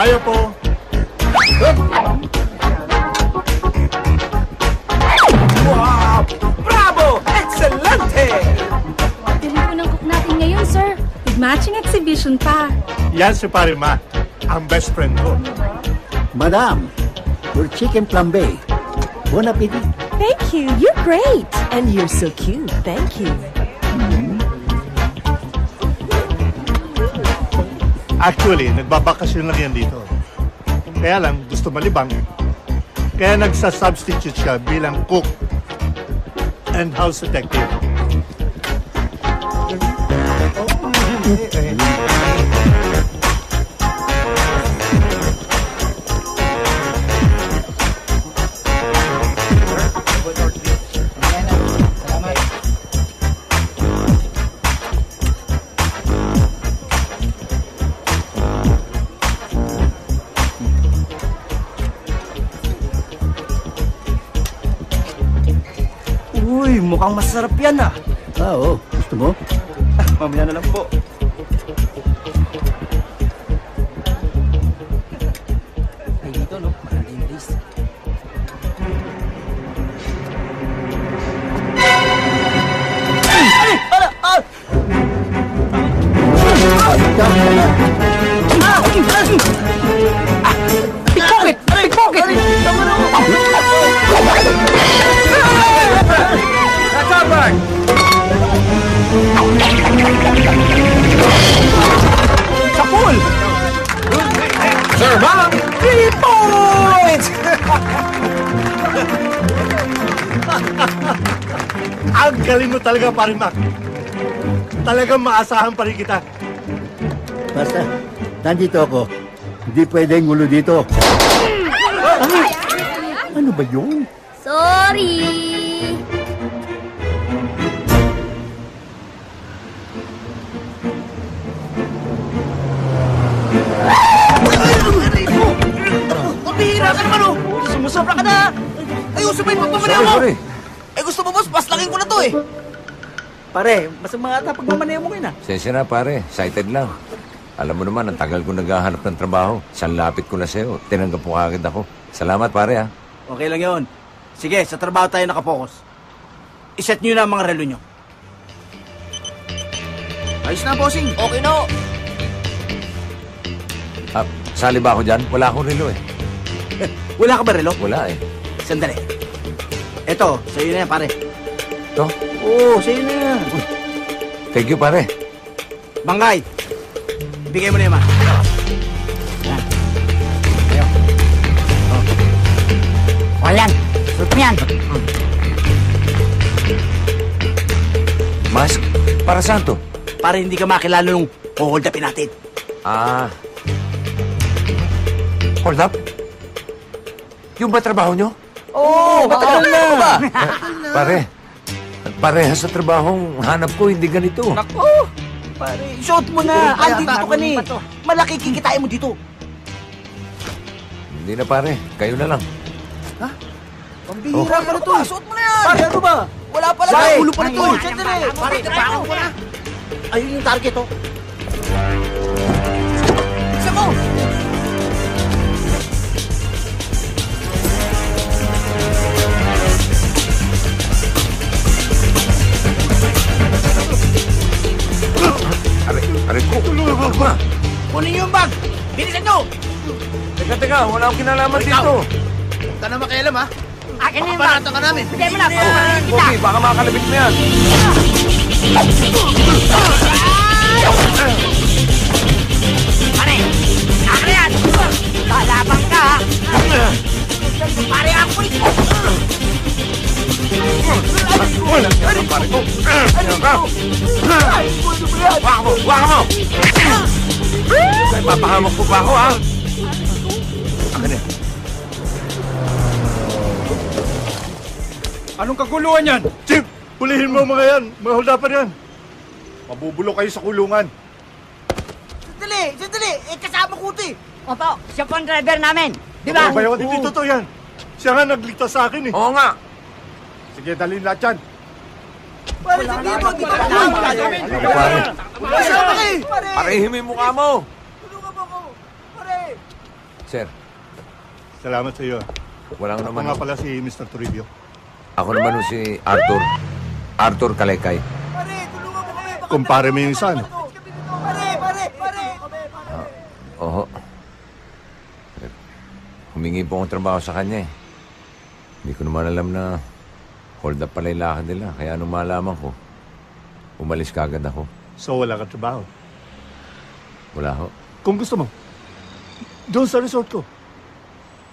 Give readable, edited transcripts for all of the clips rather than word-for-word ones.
Tayo po. Wow! Bravo! Excelente! Galing po ng cook natin ngayon, sir. With matching exhibition pa. Yan si Pare Matt, ang best friend ko. Madam, your chicken flambe. Bon appetit. Thank you. You're great. And you're so cute. Thank you. Actually, nagbabakasyon lang yan dito. Kaya lang, gusto malibang. Kaya nagsa-substitute siya bilang cook and house detective. Uy, mukhang masarap yan ah. Oo, gusto mo? Mamaya na lang po. Ay, dito no, maraming taste. Pickpocket! Pickpocket! Recovered! Sa pool! Sir, ma'am! 3 points! Ang galing mo talaga, Pare Matt. Talagang maasahan pa rin kita. Basta, nandito ako. Hindi pwedeng ngulo dito. Ay, ano ba yun? Sorry! Pabihira ka naman oh! Sumusobra ka na! Ayusin mo yung pagmamaneho mo! Eh gusto mo boss, paslangin ko na to eh! Pare, mas mga ata pagmamaneho mo ngayon ah. Sensya na pare, excited lang. Alam mo naman, ang tagal ko naghahanap ng trabaho. Isang lapit ko na sa'yo. Tinanggap mo agad ako. Salamat pare ha. Okay lang yun. Sige, sa trabaho tayo nakapokus. Iset nyo na ang mga relo nyo. Ayos na, bossing. Okay na. Ah, sali ba ako dyan? Wala akong relo eh. Wala ka ba relo? Wala eh. Sandali. Eto, sa'yo na yan, pare. Ito? Oo, sa'yo na yan. Thank you pare. Bangay, ibigay mo na yan, ma. Yan. Ayaw. Oh. O yan, suot mo yan. Mask? Para saan to? Para hindi ka makilala nung hold upin natin. Ah. Hold up? Yung ba trabaho nyo? Oo, matagal na. Ba? Parehas sa trabahong hanap ko, hindi ganito. Naku, pare, suot mo na. Andito ka ni. Malaki kikitain mo dito. Hindi na pare, kayo na lang. Pambihira ka na to. Suot mo na yan. Pare, ano ba? Wala pala. Sa ulo pa na to. Siyempre. Pare, tapakan ko na. Ayun yung target, oh. Isa mo. Aray ko, tulungan ko ba? Kunin niyo yung bag. Bilisan nyo. Teka, wala akong kinalaman dito. Huwag ka na makialam, ha? Akin na yung bag! Paparata ka namin. Bigay mo na! Papakalin kita! Okay, baka makalabit mo yan. Pare! Akin na yan! Lalabang ka, ha? Pare, ako ulit! Wala ka, pare ko. Waka mo! Papahamak po ba ako, ha? Akin na. Anong kaguluhan yan? Chief, pulihin mo mga yan. Mga holdapan yan. Mabubulo kayo sa kulungan. Sandali, sandali. Eh, kasama ko ito, eh. Opo, siya po ang driver namin. Di ba? Ano ba yun? Hindi totoo yan. Siya nga nagligtas sa akin eh. Oo nga. Sige, dalhin lahat yan. Pare, hindi mo. Hindi ka Pare, Kasama kayo. parehin mo yung mukha mo. Tulungan mo ako. Pare. Sir, Salamat sa iyo. walang Ako naman. nga pala si Mr. Toribio. Ako naman ho si Arthur. Arthur Kalekay. Pare, tulungan mo kami. Baka Kumpare mo yung isa, ano? Pare. Oho. Humingi po akong trabaho sa kanya eh. Hindi ko naman alam na hold up pala yung lakad nila. Kaya nung malaman ko, umalis kagad ako. So wala ka trabaho. Wala ho. Kung gusto mo, doon sa resort ko.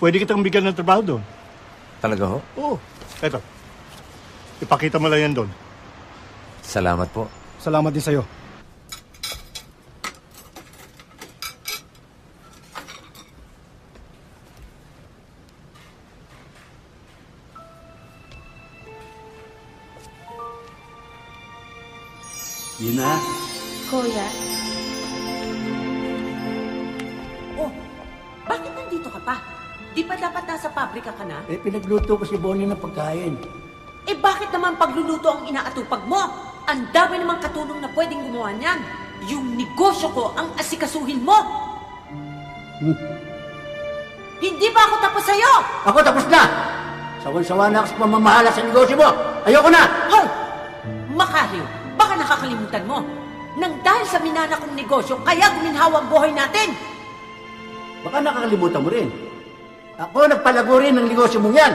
Pwede kitang bigyan ng trabaho doon. Talaga ho? Oo. Eto. Ipakita mo lang yan doon. Salamat po. Salamat din sa'yo. Yun na. Kuya, Oh, bakit nandito ka pa? Di ba dapat nasa pabrika ka na? Pinagluto ko si Bonnie ng pagkain. Eh bakit naman pagluluto ang inaatupag mo? Ang dami namang katulong na pwedeng gumawa niyan. Yung negosyo ko ang asikasuhin mo. Hindi ba ako tapos sa'yo? Ako tapos na! Sawan-sawa na ako sa pamamahala sa negosyo mo! Ayoko na! Hoy! Makaliw, baka nakakalimutan mo. Nang dahil sa minana kong negosyo, kaya guminhawa ang buhay natin. Baka nakakalimutan mo rin. Ako nagpalago rin ng negosyo mong yan.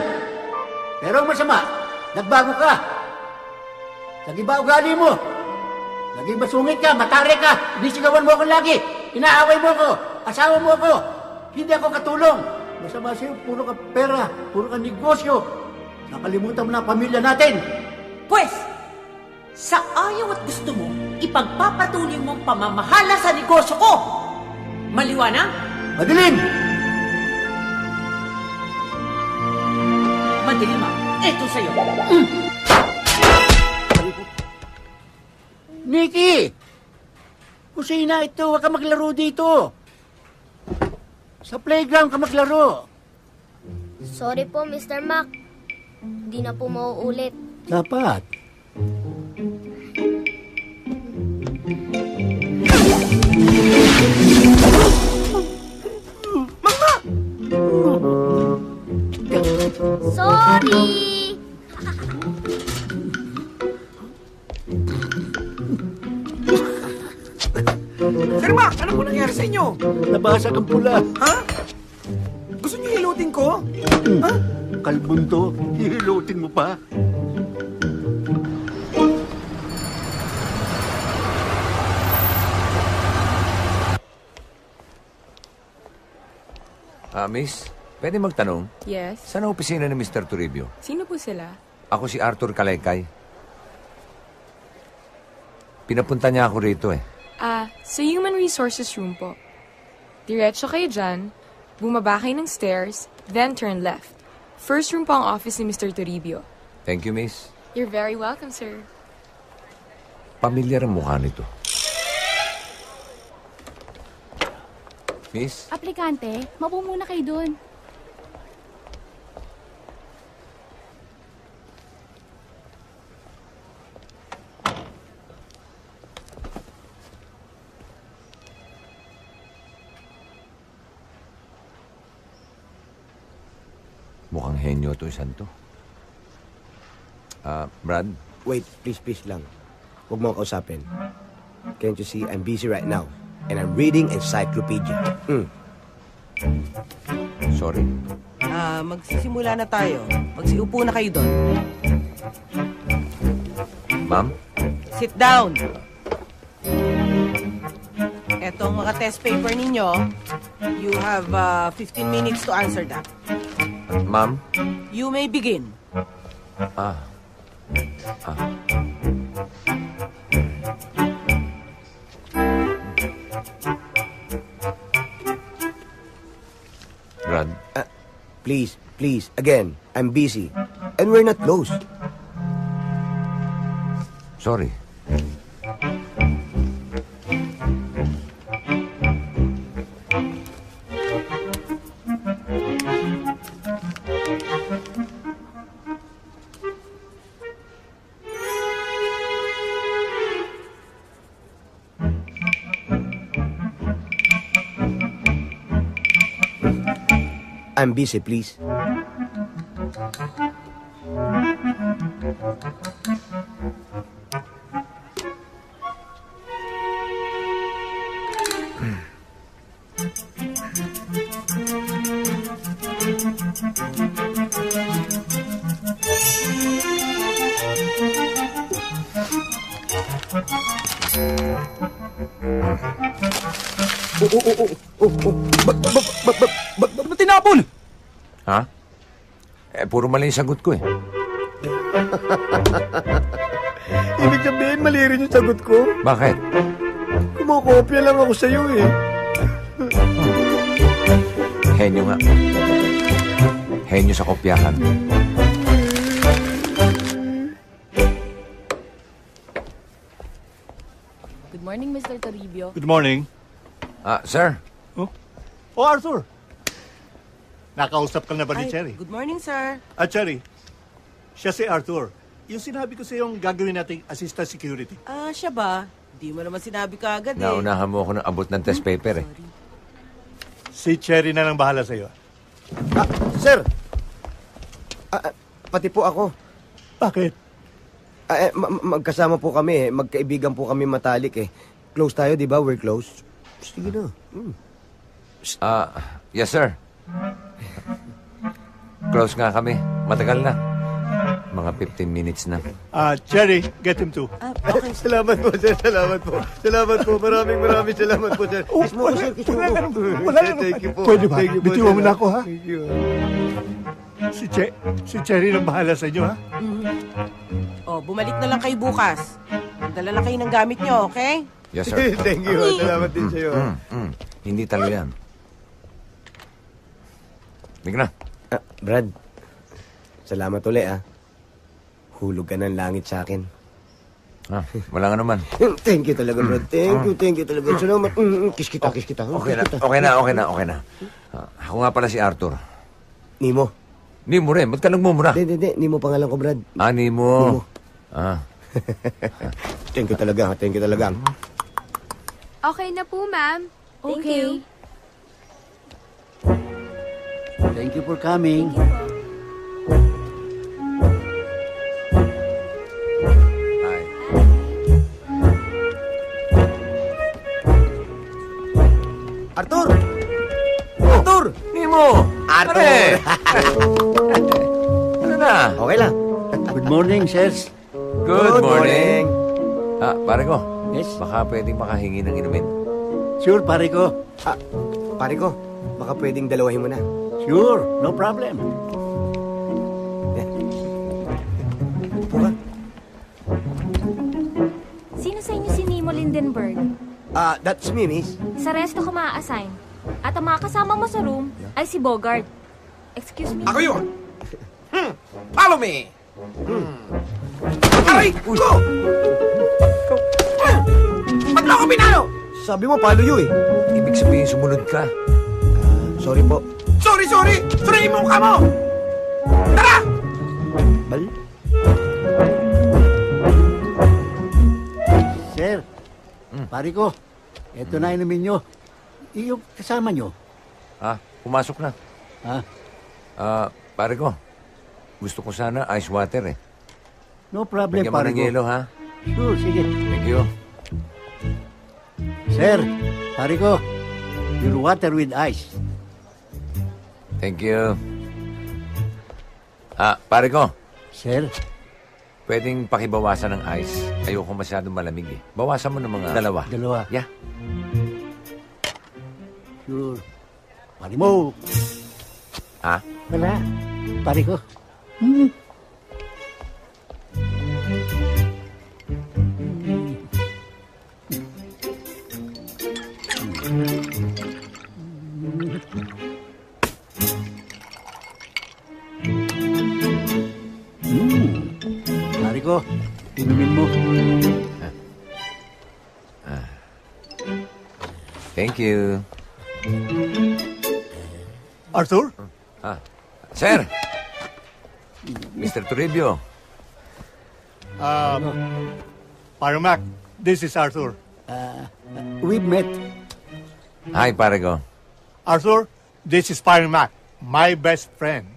Pero ang masama, nagbago ka. Nag-iba ugali mo. Naging masungit ka, matare ka, inisigawan mo ako lagi. Inaaway mo ako, asawa mo ako. Hindi ako katulong. Masama sa'yo, puro ka pera, puro ka negosyo. Nakalimutan mo na ang pamilya natin. Pwes, sa ayaw at gusto mo, ipagpapatuloy mong pamamahala sa negosyo ko. Maliwanag? Madilim! Madilim ah. Ito sa'yo. Nikki! Kusina ito, huwag ka maglaro dito. Sa playground ka maglaro. Sorry po, Mr. Mac. Hindi na po mauulit. Dapat. Sorry! Sir Mac, ano po nangyari sa inyo? Nabasag ang pula. Ha? Gusto niyo hilutin ko? Ha? Kalbon to, hihilutin mo pa. Miss, pwede magtanong? Yes? Saan ang opisina ni Mr. Toribio? Sino po sila? Ako si Arthur Kalekay. Pinapunta niya ako rito eh. Sa Human Resources Room po. Diretso kayo dyan, bumaba kayo ng stairs, then turn left. First room po ang office ni Mr. Toribio. Thank you, miss. You're very welcome, sir. Pamilyar ang mukha nito. Miss? aplikante, maupo muna kayo doon. Mukhang henyo to, isang to. Brad? Wait, please lang. Huwag mo akong kausapin. Can't you see, I'm busy right now. And I'm reading encyclopedia. Sorry. Magsisimula na tayo. Magsiupo na kayo doon. Ma'am? Sit down. Etong mga test paper ninyo, you have 15 minutes to answer that. Ma'am? You may begin. Brad? Please, again, I'm busy. And we're not close. Sorry. I'm busy, please. Ba't tinapon? Ha? Puro mali yung sagot ko eh. Ibig sabihin, mali rin yung sagot ko. Bakit? Kumukopya lang ako sa'yo eh. Henyo nga. Henyo sa kopyahan. Good morning, Mr. Toribio. Good morning. Sir. Oh, Arthur. Nakausap ka na ba ni Cherry? Good morning, sir. Cherry, siya si Arthur. Yung sinabi ko sa yung gagawin nating assistant security. Siya ba? Di mo naman sinabi ka agad eh. Naunahan mo ako ng abot ng test paper eh. Si Cherry na lang bahala sa'yo. Sir! Pati po ako. Bakit? Magkasama po kami eh. Magkaibigan po kami matalik eh. Close tayo, di ba? We're close. Sige na. Yes, sir. Close nga kami. Matagal na. Mga 15 minutes na. Cherry, get him too. Okay. Salamat po, sir. Salamat po. Salamat po. Maraming salamat po, sir. Kiss mo ko, sir. Kiss mo ko. Thank you po. Pwede ba? Thank you po, Bitiwan mo sir. na ako, ha? Thank you. Si Cherry lang bahala sa inyo, ha? Bumalik na lang kayo bukas. Dala na kayo ng gamit nyo, okay? Yes, sir. Thank you. Salamat din sa'yo. Hindi talo yan. Big na. Brad, salamat ulit ah. Hulog ka ng langit sa akin. Wala nga naman. Thank you talaga, Brad. Thank you talaga. Salamat. Kiss kita. Okay na. Ako nga pala si Arthur. Nemo. Nemo rin. Ba't ka nagmumura? Hindi. Nemo pangalan ko, Brad. Nemo. Thank you talaga. Okay na po, ma'am. Thank you. Thank you for coming. Hi. Arthur! Arthur! Nemo! Arthur! Ano na? Okay lang. Good morning, sirs. Good morning. Pare ko. Yes? Baka pwedeng makahingi ng inumin. Sure, pare ko. Pare ko, baka pwedeng dalawahin mo na. Sure, no problem. Upo ka. Sino sa inyo si Nemo Lindenberg? That's me, miss. Sa resto ko maa-assign. At ang mga kasama mo sa room ay si Bogart. Excuse me? Ako yun! Follow me! Aray! Go! Ba't mo ako pinalo? Sabi mo, palo yun eh. Ibig sabihin, sumunod ka. Sorry po. Sorry! Suriin mo ka mo! Tara! Bal? Sir, pare ko, eto na inumin nyo. Yung kasama nyo. Pumasok na. Pare ko, gusto ko sana ice water eh. No problem, Bigyan mo pare ng ko. yelo, ha? Sure, sige. Thank you. Sir, pare ko, your water with ice. Thank you. Pare ko, Sir, pwedeng pakibawasan ng ice. Ayoko masyadong malamig eh. Bawasan mo ng mga dalawa. Yeah. sure. Pare mo. Wala. Pare ko. Pare ko, inumin mo. Thank you. Arthur? Sir! Mr. Toribio. Parmac, this is Arthur. We've met. Hi, pare ko. Arthur, this is Parmac, My best friend,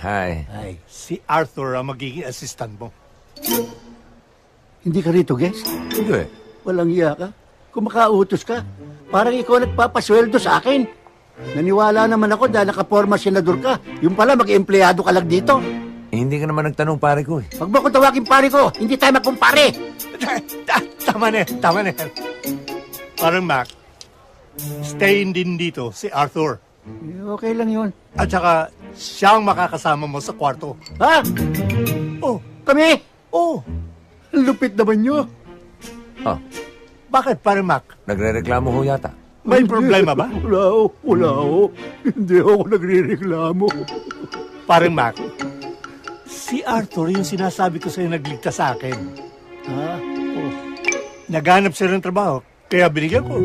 Hi. Ay, si Arthur ang magiging assistant mo. hindi ka rito, guest? Hindi. Walang iya ka. Kung makautos ka, parang ikaw nagpapasweldo sa akin. Naniwala naman ako dahil nakaporma senador ka. Yung pala, mag-empleyado ka lang dito. Hindi ka naman nagtanong, pare ko eh. Pag mo kung tawagin pare ko, hindi tayo magkumpare. Tama na yan. Parang Mac, stay din dito si Arthur. Okay lang yun. At saka, siya ang makakasama mo sa kwarto. Ha? Oh, Kami? oh. Lupit naman nyo. Oh, Bakit, parang Mac? nagre-reklamo ho yata. May problema ba? Wala ho. Hindi ako nagre-reklamo. Parang Mac, si Arthur yung sinasabi ko sa'yo nagligtas sa akin. Ha? Oh. Naghanap siya ng trabaho, kaya binigyan ko.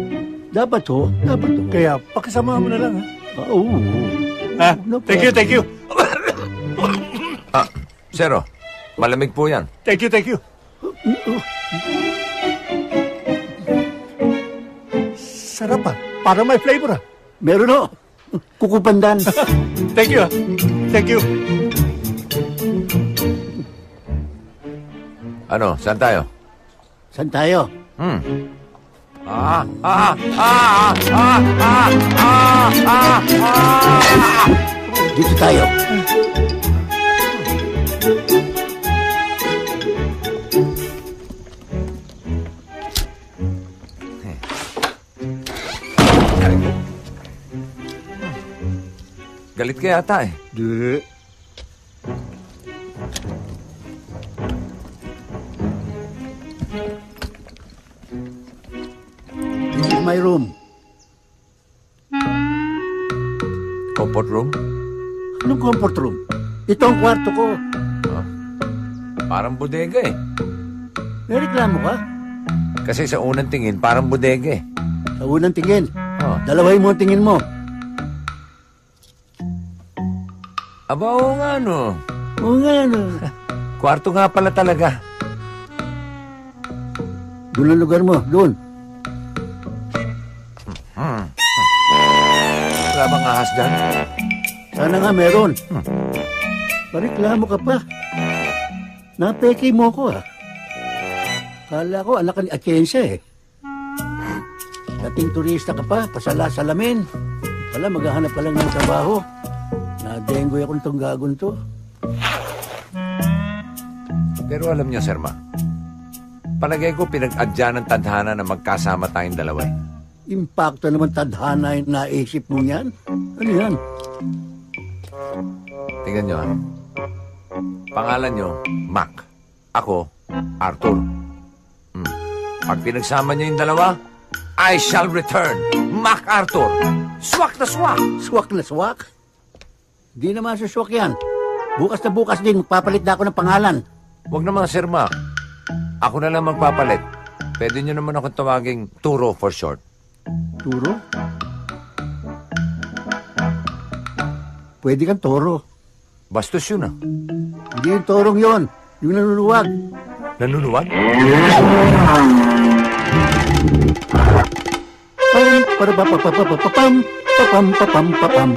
Dapat ho. Kaya pakisama mo na lang, ha? Oo. Ha? Thank you. Zero, malamig po yan. Thank you. Sarap ah. Para may flavor ah. Meron ho. Kukupandan. Thank you. Ano, saan tayo? Saan tayo? Dito tayo. Galit ka yata eh. Di. This is my room. Comfort room? Anong comfort room? Ito ang kwarto ko. Parang bodega eh. May reklamo ka? Kasi sa unang tingin, parang bodega eh. Sa unang tingin. Oh. Dalawahin mo ang tingin mo. Aba, oo nga no. Oo nga, ano. Kwarto nga pala talaga. Doon ang lugar mo. Doon. Wala bang ahas dyan? Sana nga meron. Pareklamo ka pa. Napeke mo ko ah. Kala ko anak ka ni Atienza eh. Dating turista ka pa, pasala-salamin. Pala maghahanap ka lang ng trabaho. Nadenggoy ako nitong gagon to. Pero alam niyo, Sir Ma, palagay ko pinag-adya ng tadhana na magkasama tayong dalawa eh. Impacto naman tadhana yung naisip mo yan. Ano yan? Tingnan niyo ha. Pangalan niyo, Mac. Ako, Arthur. Pag pinagsama niyo yung dalawa, I shall return. Mac Arthur. Swak na swak. Swak na swak? Di naman suswak yan. Bukas na bukas din, magpapalit na ako ng pangalan. Huwag naman, Sir Mac. Ako na lang magpapalit. Pwede niyo naman ako tawaging Turo for short. Turo? Pwede kang toro. Bastos yun ah. Hindi yung torong yon, yung nanuluwag. Nanuluwag? Pam.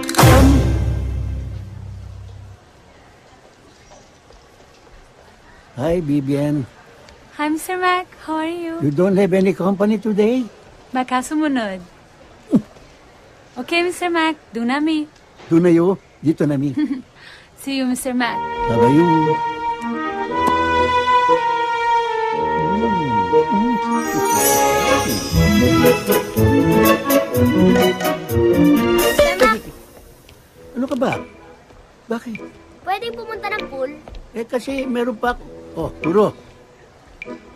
Hi, Bibian. Hi, Mr. Mac. How are you? You don't have any company today? Baka sumunod. Okay, Mr. Mac. Do nami. Doon na yo, dito na mi. See you, Mr. Mac. Tabayo. Ano ka ba? Bakit? Pwede pumunta ng pool? Eh kasi meron pa ako. Oh, Turo.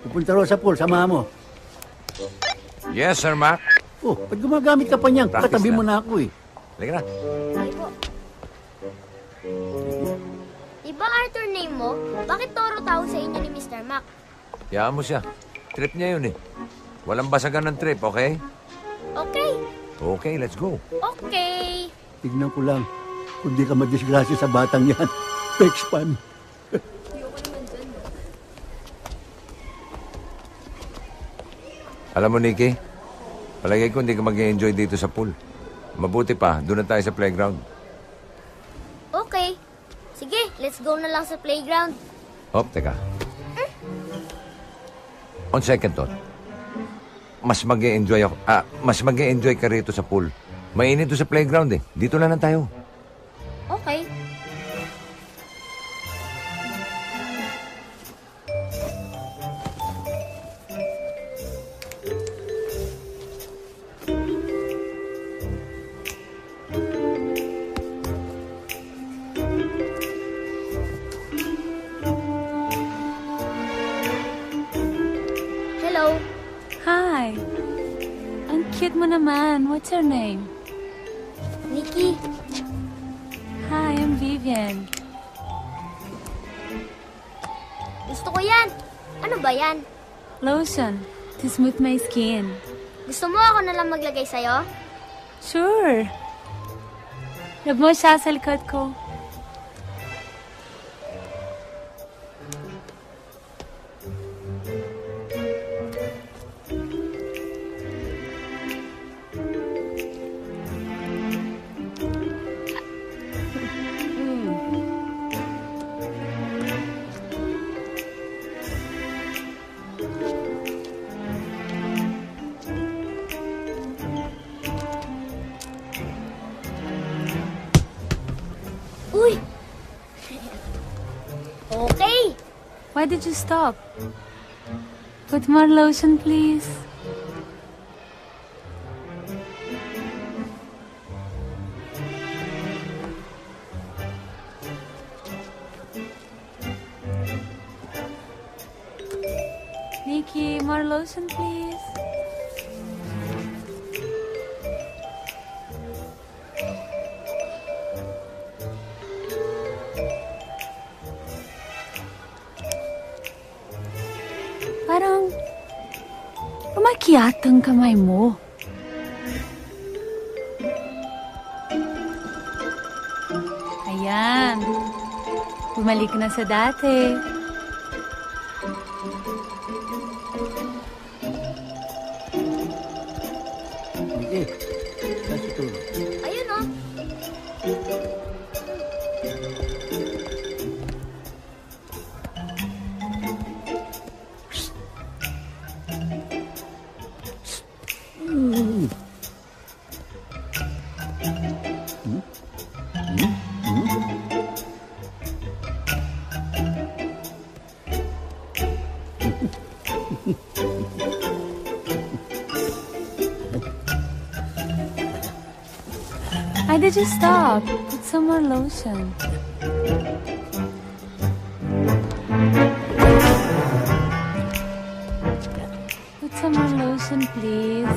Pupunta ro sa pool, samahan mo. Yes, Sir Mac. Oh, pag gumagamit ka pa niyan, Practice katabi na. mo na ako eh. Halika na. Ay po. Diba Arthur name mo? Bakit Toro tawag sa inyo ni Mr. Mac? Hayaan mo siya. Trip niya yun eh. Walang basagan ng trip, okay? Okay. Okay, let's go. Okay. Tignan ko lang. Kung di ka madisgrasya sa batang yan. Pexpan. Alam mo, Nikki, palagay ko hindi ka mag-enjoy dito sa pool. Mabuti pa, doon na tayo sa playground. let's go na lang sa playground. Oh, teka. On second thought, mas mag-e-enjoy ako. Mas mag-e-enjoy ka rito sa pool. Mainit doon sa playground eh. Dito na lang tayo. Okay. Hello. Hi. Ang cute mo naman. What's your name? Nikki. Hi, I'm Vivian. Gusto ko yan. Ano ba yan? Lotion to smooth my skin. Gusto mo ako na lang maglagay sa'yo? Sure. Rub mo siya sa likod ko. Uy! Okay. Why did you stop? Put more lotion, please. Nikki, more lotion, please. Parang umakyat ang kamay mo. Ayan. Bumalik na sa dati. Sige. Kasi tulog. Ayun oh. Why did you stop? Put some more lotion. Put some more lotion, please.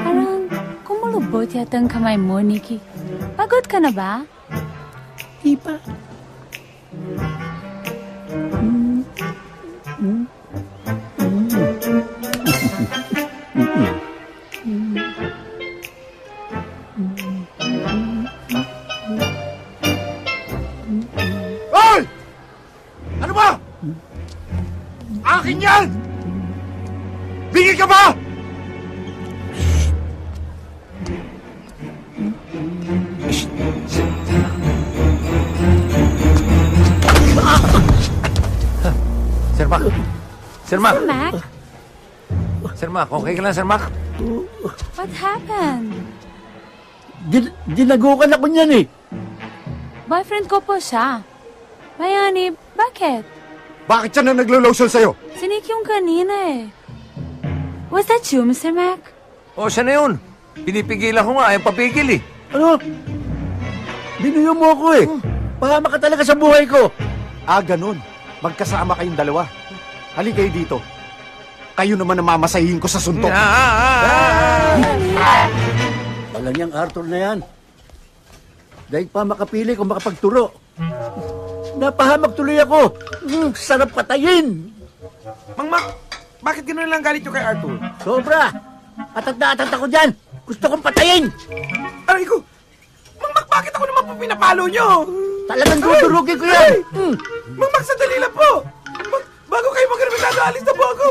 Parang kumulubot yata ang kamay mo, Nikki. Pagod ka na ba? Di pa. Hoy! Ano ba? Akin yan! Bigay ka ba? Sir Mac! Sir Mac! Sir Mac? Sir Mac, okay ka lang, Sir Mac? What happened? Dinagukan ako niyan eh. Boyfriend ko po siya. Mayani, bakit? Bakit siya na naglo-lotion sa'yo? Si Nick yung kanina eh. Was that you, Mr. Mac? O, siya na yun. Pinipigilan ko nga, ayaw papigil eh. Ano? Binuyo mo ako eh. Pahama ka talaga sa buhay ko. Ah, ganun. Magkasama kayong dalawa. Halika kayo dito. Kayo naman ang mamasahin ko sa suntok. Wala niyang Arthur na yan. Dahil pa makapili kung makapagturo. Napahamak tuloy ako. Sarap patayin. Mang Mac! Bakit gano'n lang galit nyo kay Arthur? Sobra! Atag na atag ako dyan! Gusto kong patayin! Aray ko! Mang Mac, bakit ako naman po pinapalo nyo? Talagang dudurugin ko yan! Mang Mac, sandali lang po! Bago kayo magremitado, alis na po ako!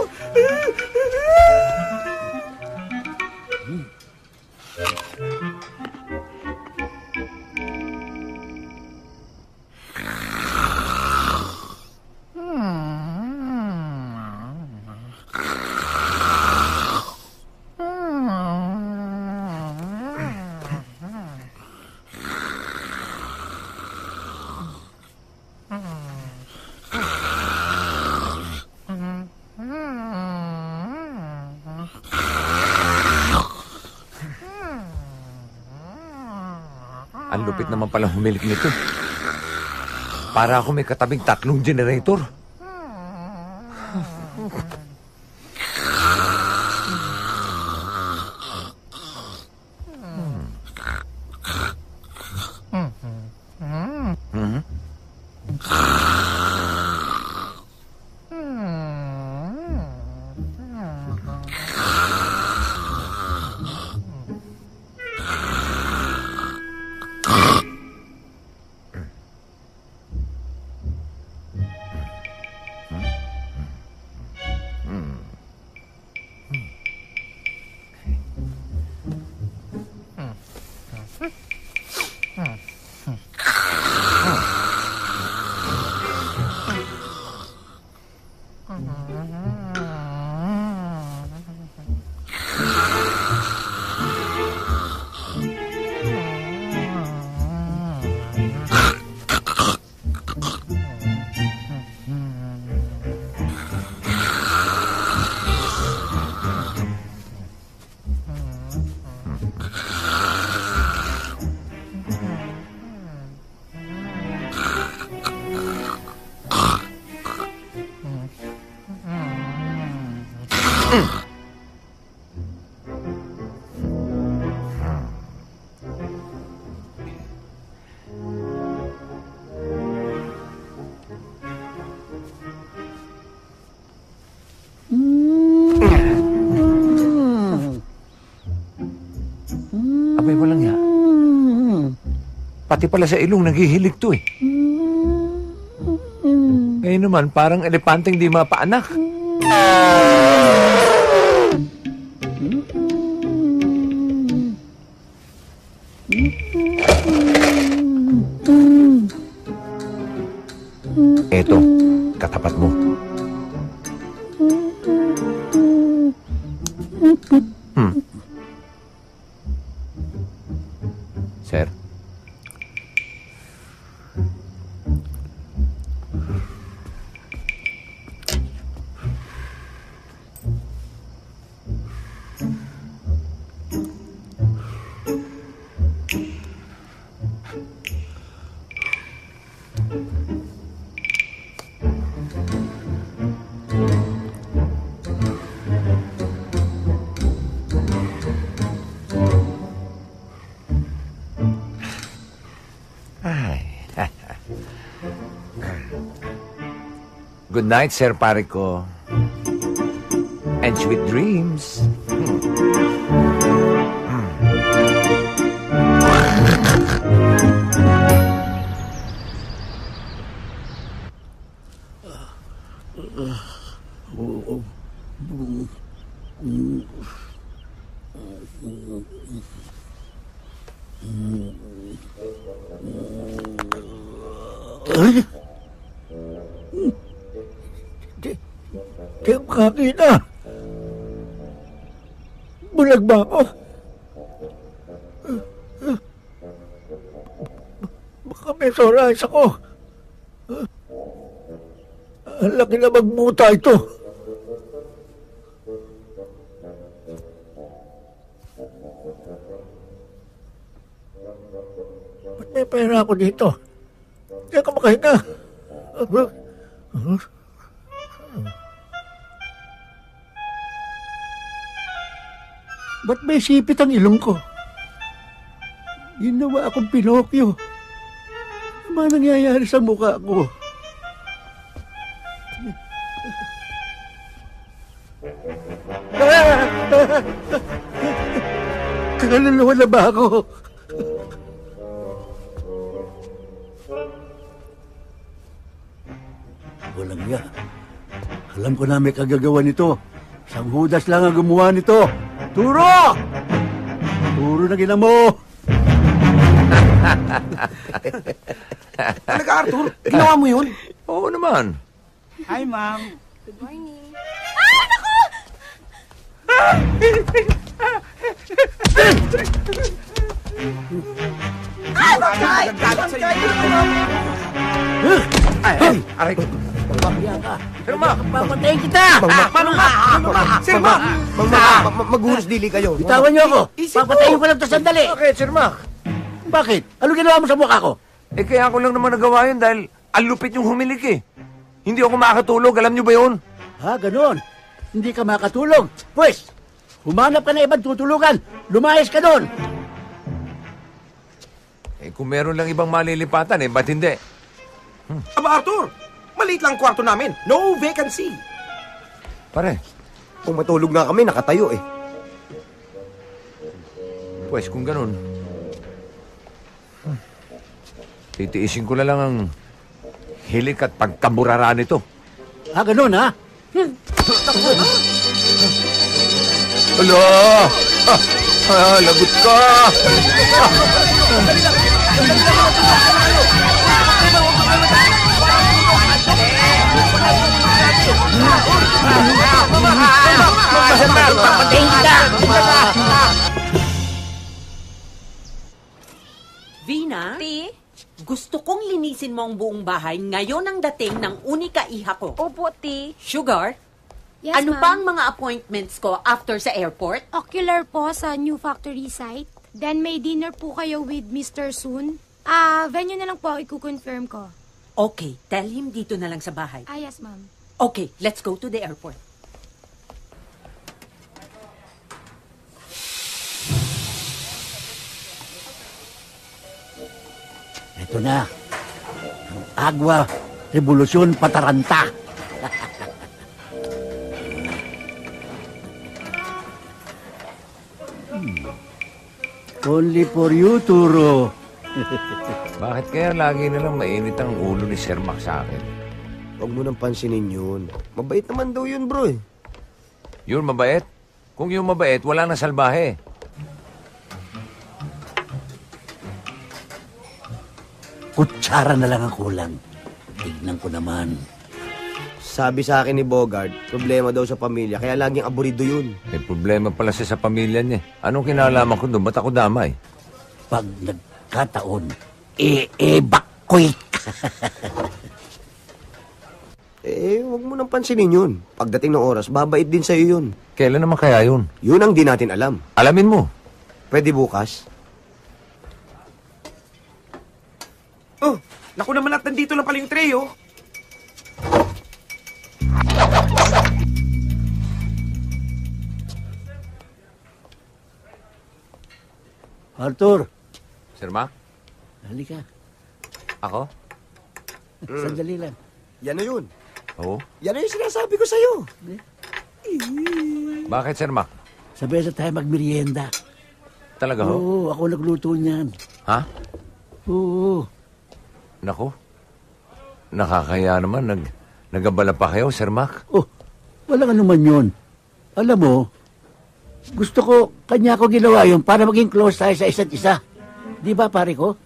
Ang lupit naman pala humilik nito. Para ako may katabing 3 generator. Abay, walang ya. Pati pala sa ilong naghihilig to eh. Ngayon naman, parang elepanteng di mapaanak. Eto, katapat mo. Sir? Good night, Sir Parico. And sweet dreams. Di ko makakita. Bulag ba ako? Baka may sorais ako. Ang laki na magmuta ito. Ba't may pera ako dito? Hindi ako makahinga. Ba't may sipit ang ilong ko? Ginawa akong Pinocchio. Ano ba nangyayari sa mukha ko? Kaluluwa na ba ako? Walang niya. Alam ko na may kagagawa nito. Sang Judas lang ang gumawa nito. Turo! Turo na gina mo! Talaga, Arthur? Ginawa mo yun? Oo naman. Hi, ma'am. Good morning. Aray ko. Pagpapaya ka. Sir Mac! Papatayin kita! Paano nga? Sir Mac! Maghuhus dili kayo. Bitawan niyo ako. Papatayin ko lang ito sandali. Bakit, Sir Mac? Bakit? Ano ginawa mo sa mukha ko? Eh kaya ako lang naman nagawa yun dahil ang lupit yung humilik eh. Hindi ako makakatulog, alam niyo ba yun? Ha, ganon. Hindi ka makatulog. Pwes, humanap ka na ibang tutulugan. Lumayas ka doon. Eh kung meron lang ibang malilipatan eh, ba't hindi? Aba, Arthur! Maliit lang kwarto namin. No vacancy. Pare, Kung matulog nga kami, nakatayo eh. pues kung ganun, titiisin ko na lang ang hilik at pagkamurara nito. Ha, ganon ha? Alo! Lagot ka! Vina? Ti? Gusto kong linisin mo ang buong bahay ngayon ang dating ng unika iha ko. Opo, Ti. Sugar? Yes, ano ma'am. pa ang mga appointments ko after sa airport? Ocular po sa new factory site. Then may dinner po kayo with Mr. Soon. Venue na lang po, i-confirm ko. Okay, tell him dito na lang sa bahay. Yes, ma'am. Okay, let's go to the airport. Ito na. Ang Agwa Revolusyon Pataranta. Only for you, Turo. Bakit kaya lagi nalang mainit ang ulo ni Sir Mac sa akin? Huwag mo nang pansinin yun. Mabait naman daw yun, bro eh. Yun, mabait? Kung yung mabait, wala na salbahe. Kutsara na lang ang kulang. Tignan ko naman. Sabi sa akin ni Bogart, problema daw sa pamilya, kaya laging aburido yun. May problema pala siya sa pamilya niya. Anong kinalaman ko doon? Ba't ako damay? Pag nagkataon, evacuate. Huwag mo nang pansinin yun. Pagdating ng oras, babait din sa'yo yun. Kailan naman kaya yun? Yun ang di natin alam. Alamin mo. Pwede bukas? Oh, naku naman at nandito lang pala yung tray, oh. Arthur, Sir Mac? halika. Ako? Sandali lang. Yan na yun. Oo. Yan na yung sinasabi ko sa'yo. Bakit, Sir Mac? Sabay na tayo magmerienda. Talaga ho? Oo, ako nagluto niyan. Ha? Oo. Nako. Nakakaya naman. Nagabala pa kayo, Sir Mac? Oh, walang anuman yun. Alam mo, gusto ko, kanya ko ginawa yun para maging close tayo sa isa't isa. Di ba, pare ko?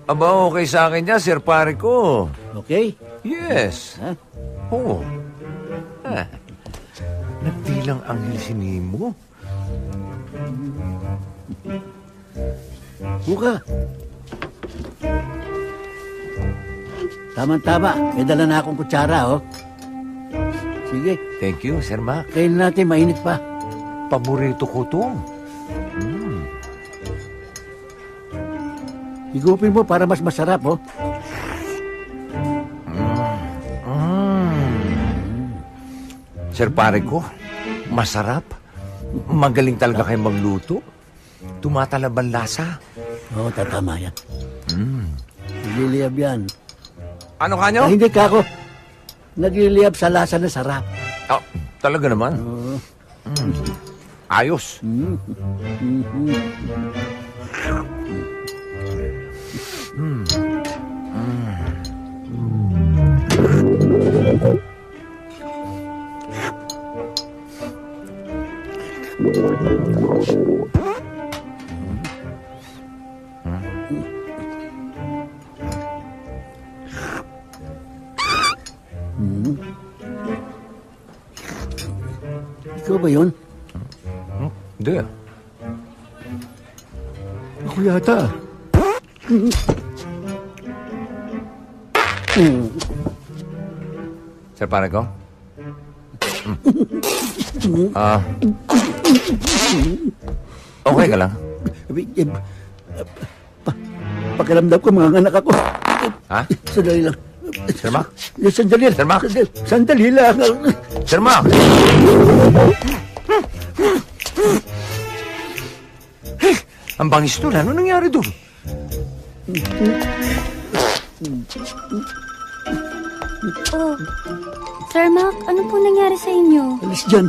Aba, okay sa akin niya, Sir Pare ko. Okay? Yes. Ha? Oo. Nagbilang anghel si Nemo. Buka. Tama-tama. May dala na akong kutsara, oh. Sige. Thank you, Sir Mac. Kain natin, mainit pa. Paborito ko to. Higupin mo para mas masarap, oh. Sir Pare ko, masarap. Magaling talaga kayo magluto. Tumatalaban lasa. Oo, tatama yan. Nagliliyab yan. Ano kanyo? Hindi ka ako. Nagliliyab sa lasa na sarap. Oh, talaga naman. Oo. Ayos. Ikaw ba yun? Hindi. Ako yata. Sir Panago? Okay ka lang? Pakiramdam ko mga anak ako. Ha? Sandali lang. Sir Mac? Sandali lang. Sir Mac? Sandali lang. Sir Mac! Ang bangis doon. Ano nangyari doon? Oh, Sir Mac, ano po nangyari sa inyo? Alis dyan.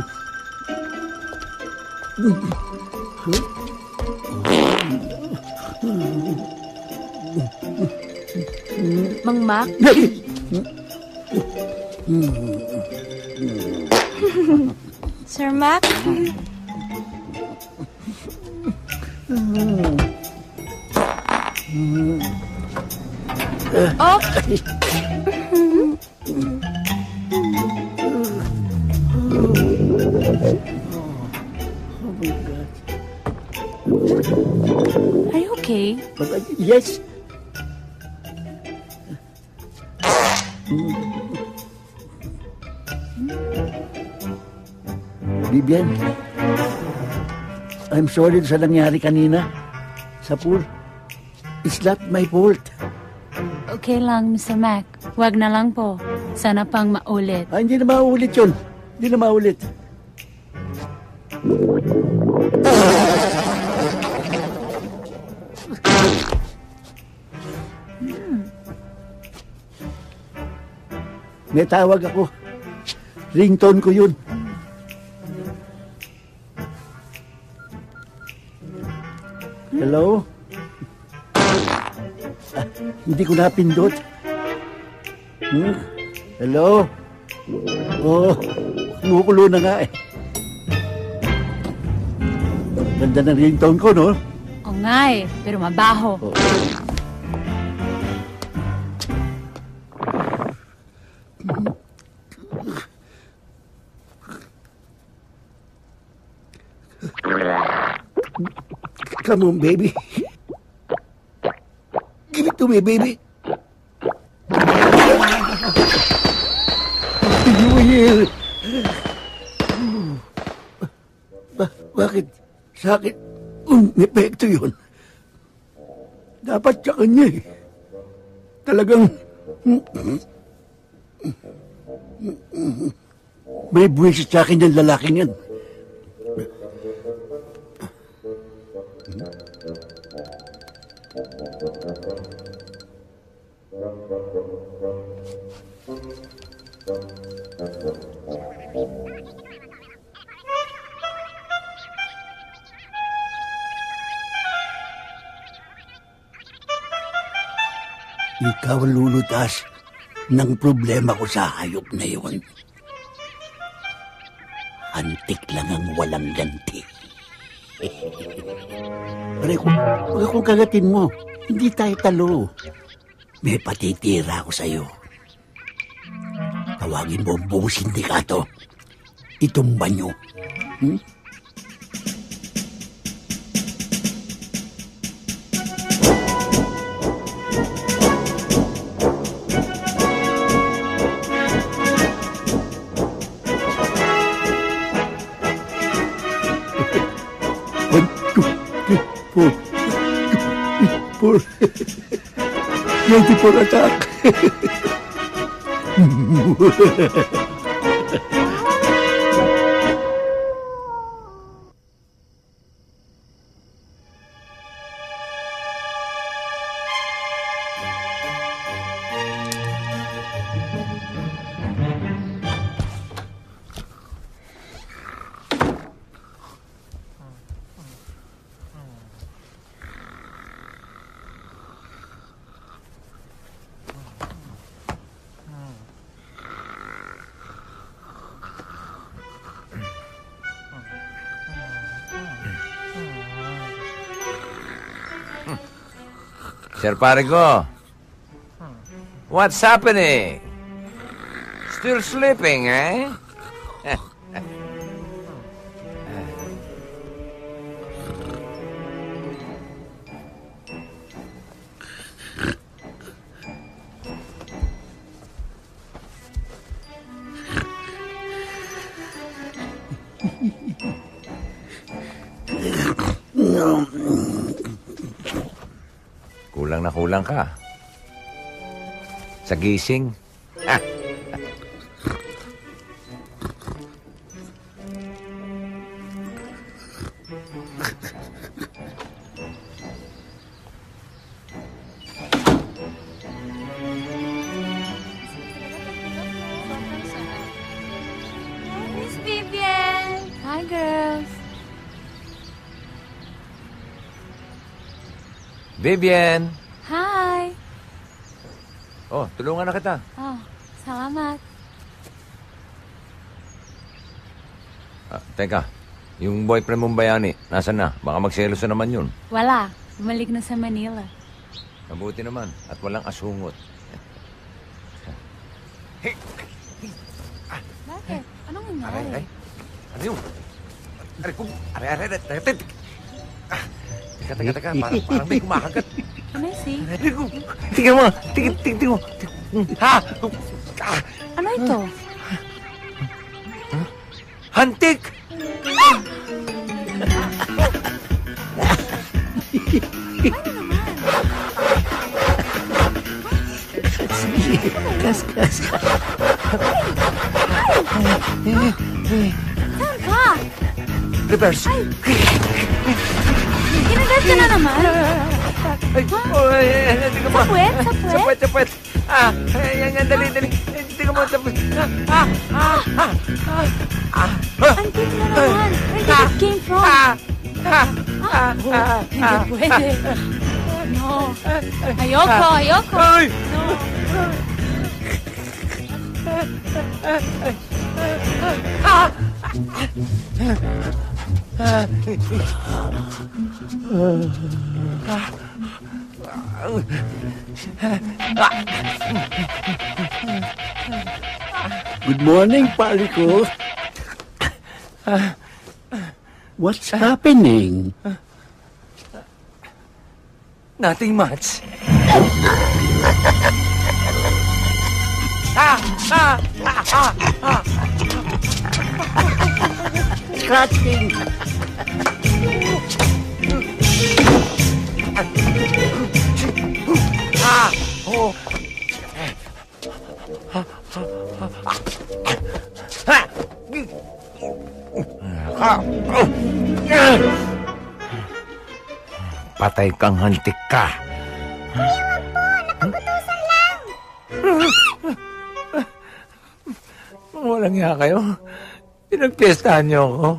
Mang Mac? Sir Mac? Oh! Are you okay? Yes. Vivian, I'm sorry sa nangyari kanina sa pool. It's not my fault. Okay lang, Mr. Mac. Wag na lang po. Sana pang maulit. Hindi na maulit yun. Hindi na maulit. May tawag ako. Ringtone ko yun. Hello? Hindi ko napindot. Hello? Oh, kumukulo na nga eh. Ganda ng ringtone ko, no? Oo nga eh, pero mabaho. Oh. Come on, baby. Give it to me, baby. You will. Bakit? Sa akin, epekto yun. Dapat sa kanya eh. Talagang... May buwisit sa akin yung lalaking yan. Ikaw ang lulutas ng problema ko sa hayop na yun. Antik lang ang walang ganti. Pare, kung kagatin mo, hindi tayo talo. May patitira ako sa'yo. Tawagin mo ang buong sindikato. Itumba nyo. Four. 24 attack. Sir Parigo, what's happening? Still sleeping, eh? Kulang na kulang ka. Sa gising. Miss Vivian! Hi, girls. Vivian! Hi. Oh, tulungan na kita. Oh, salamat. Teka, yung boyfriend mong bayani, nasan na? Baka magselos na naman yun. Wala. Bumalik na sa Manila. Mabuti naman, at walang asungot. Bakit? Anong nangyari? Aray. Ano yun? Aray. Teka. Parang may kumakagat. Can I see? Tingnan mo. Tingnan mo. Ha? Ano ito? Hantik! Kas. Saan ka? Reverse. Ginagat ka na naman? Sa puwet? Sa puwet. Yan, dali. Tingnan mo, sa puwet. Antik na naman. Where did it came from? Hindi pwede. No. Ayoko. No. Good morning, pare ko. What's happening? Nothing much. Scratching. Patay kang hantik ka. Iwan po, nakabutusan lang. Walang iya kayo. Pinagpiestahan niyo ako.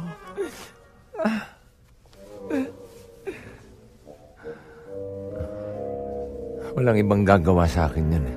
Walang ibang gagawa sa akin yan eh.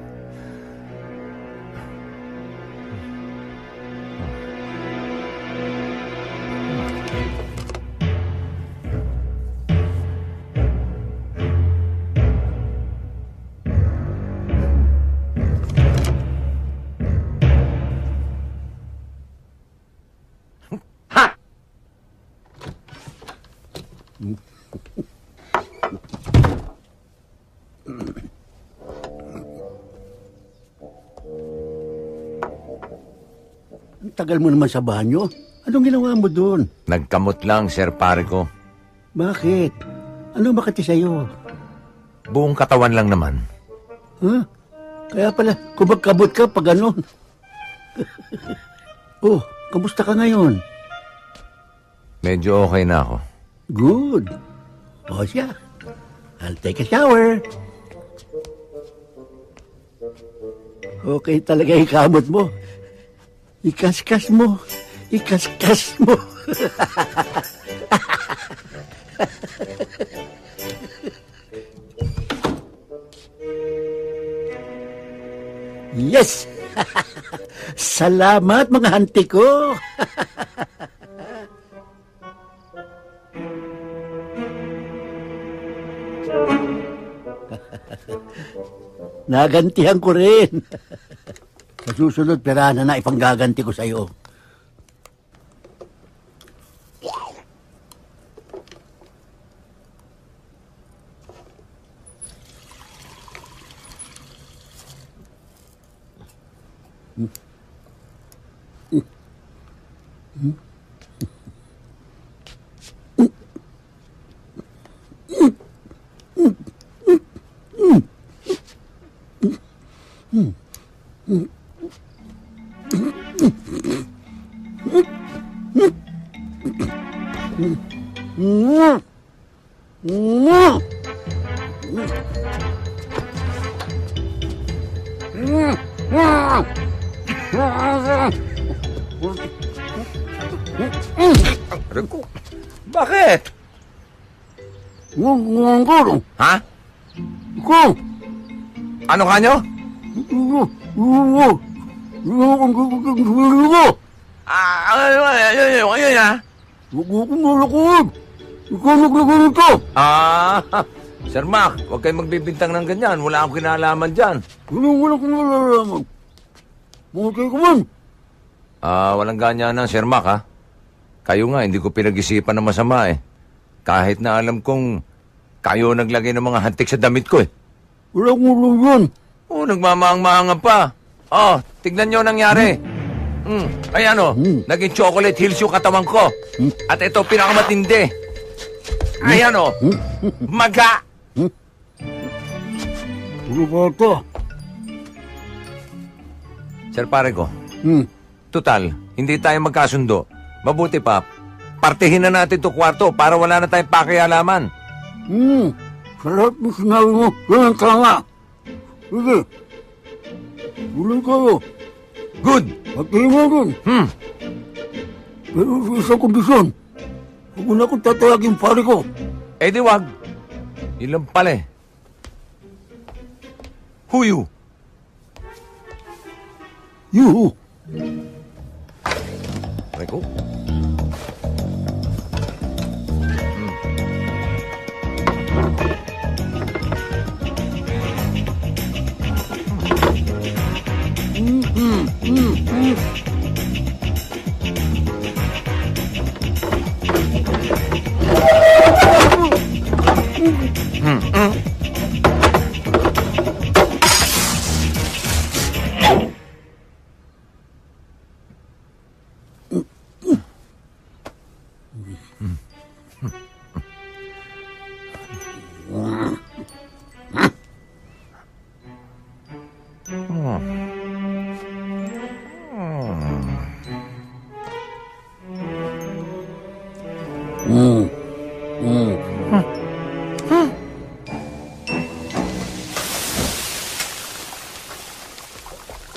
Tagal mo naman sa banyo. Anong ginawa mo doon? Nagkamot lang, Sir Parigo. Bakit? Ano makati sa'yo? Buong katawan lang naman. Huh? Kaya pala, kumagkabot ka pag ganon. Oh, kamusta ka ngayon? Medyo okay na ako. Good. O siya, I'll take a shower. Okay talaga yung kamot mo. Ikaskas mo. Yes! Salamat mga hanti ko! Nagantihan ko rin. Sa susunod, perahan na ipanggaganti ko sa'yo. Rico, bakit? Ha? Ano ka nyo? Ayun ha? Sir Mac, huwag kayong magbibintang ng ganyan. Wala akong kinalaman dyan. Walang kinalaman. Mungkay ko man. Walang ganyanan, Sir Mac, ha? Kayo nga, hindi ko pinag-isipan na masama, eh. Kahit na alam kong kayo naglagay ng mga hantik sa damit ko, eh. Walang ulo yun. Nagmamahang-mahanga pa. Tignan nyo nangyari. Ayan, naging chocolate hills yung katawan ko. At ito, pinakamatindi. Ayan, maga. Ano ba ito? Sir, pare ko. Total, hindi tayo magkasundo. Mabuti pa, partihin na natin to kwarto para wala na tayong pakialaman. Sa lahat ng sinabi mo, yan ang tama. Sige. Tuloy kayo. Good. Partihin mo din. Pero sa isang kondisyon, huwag mo na akong tatawagin pare ko. Eh di wag. Ilang pala eh. Who you? You. Rico?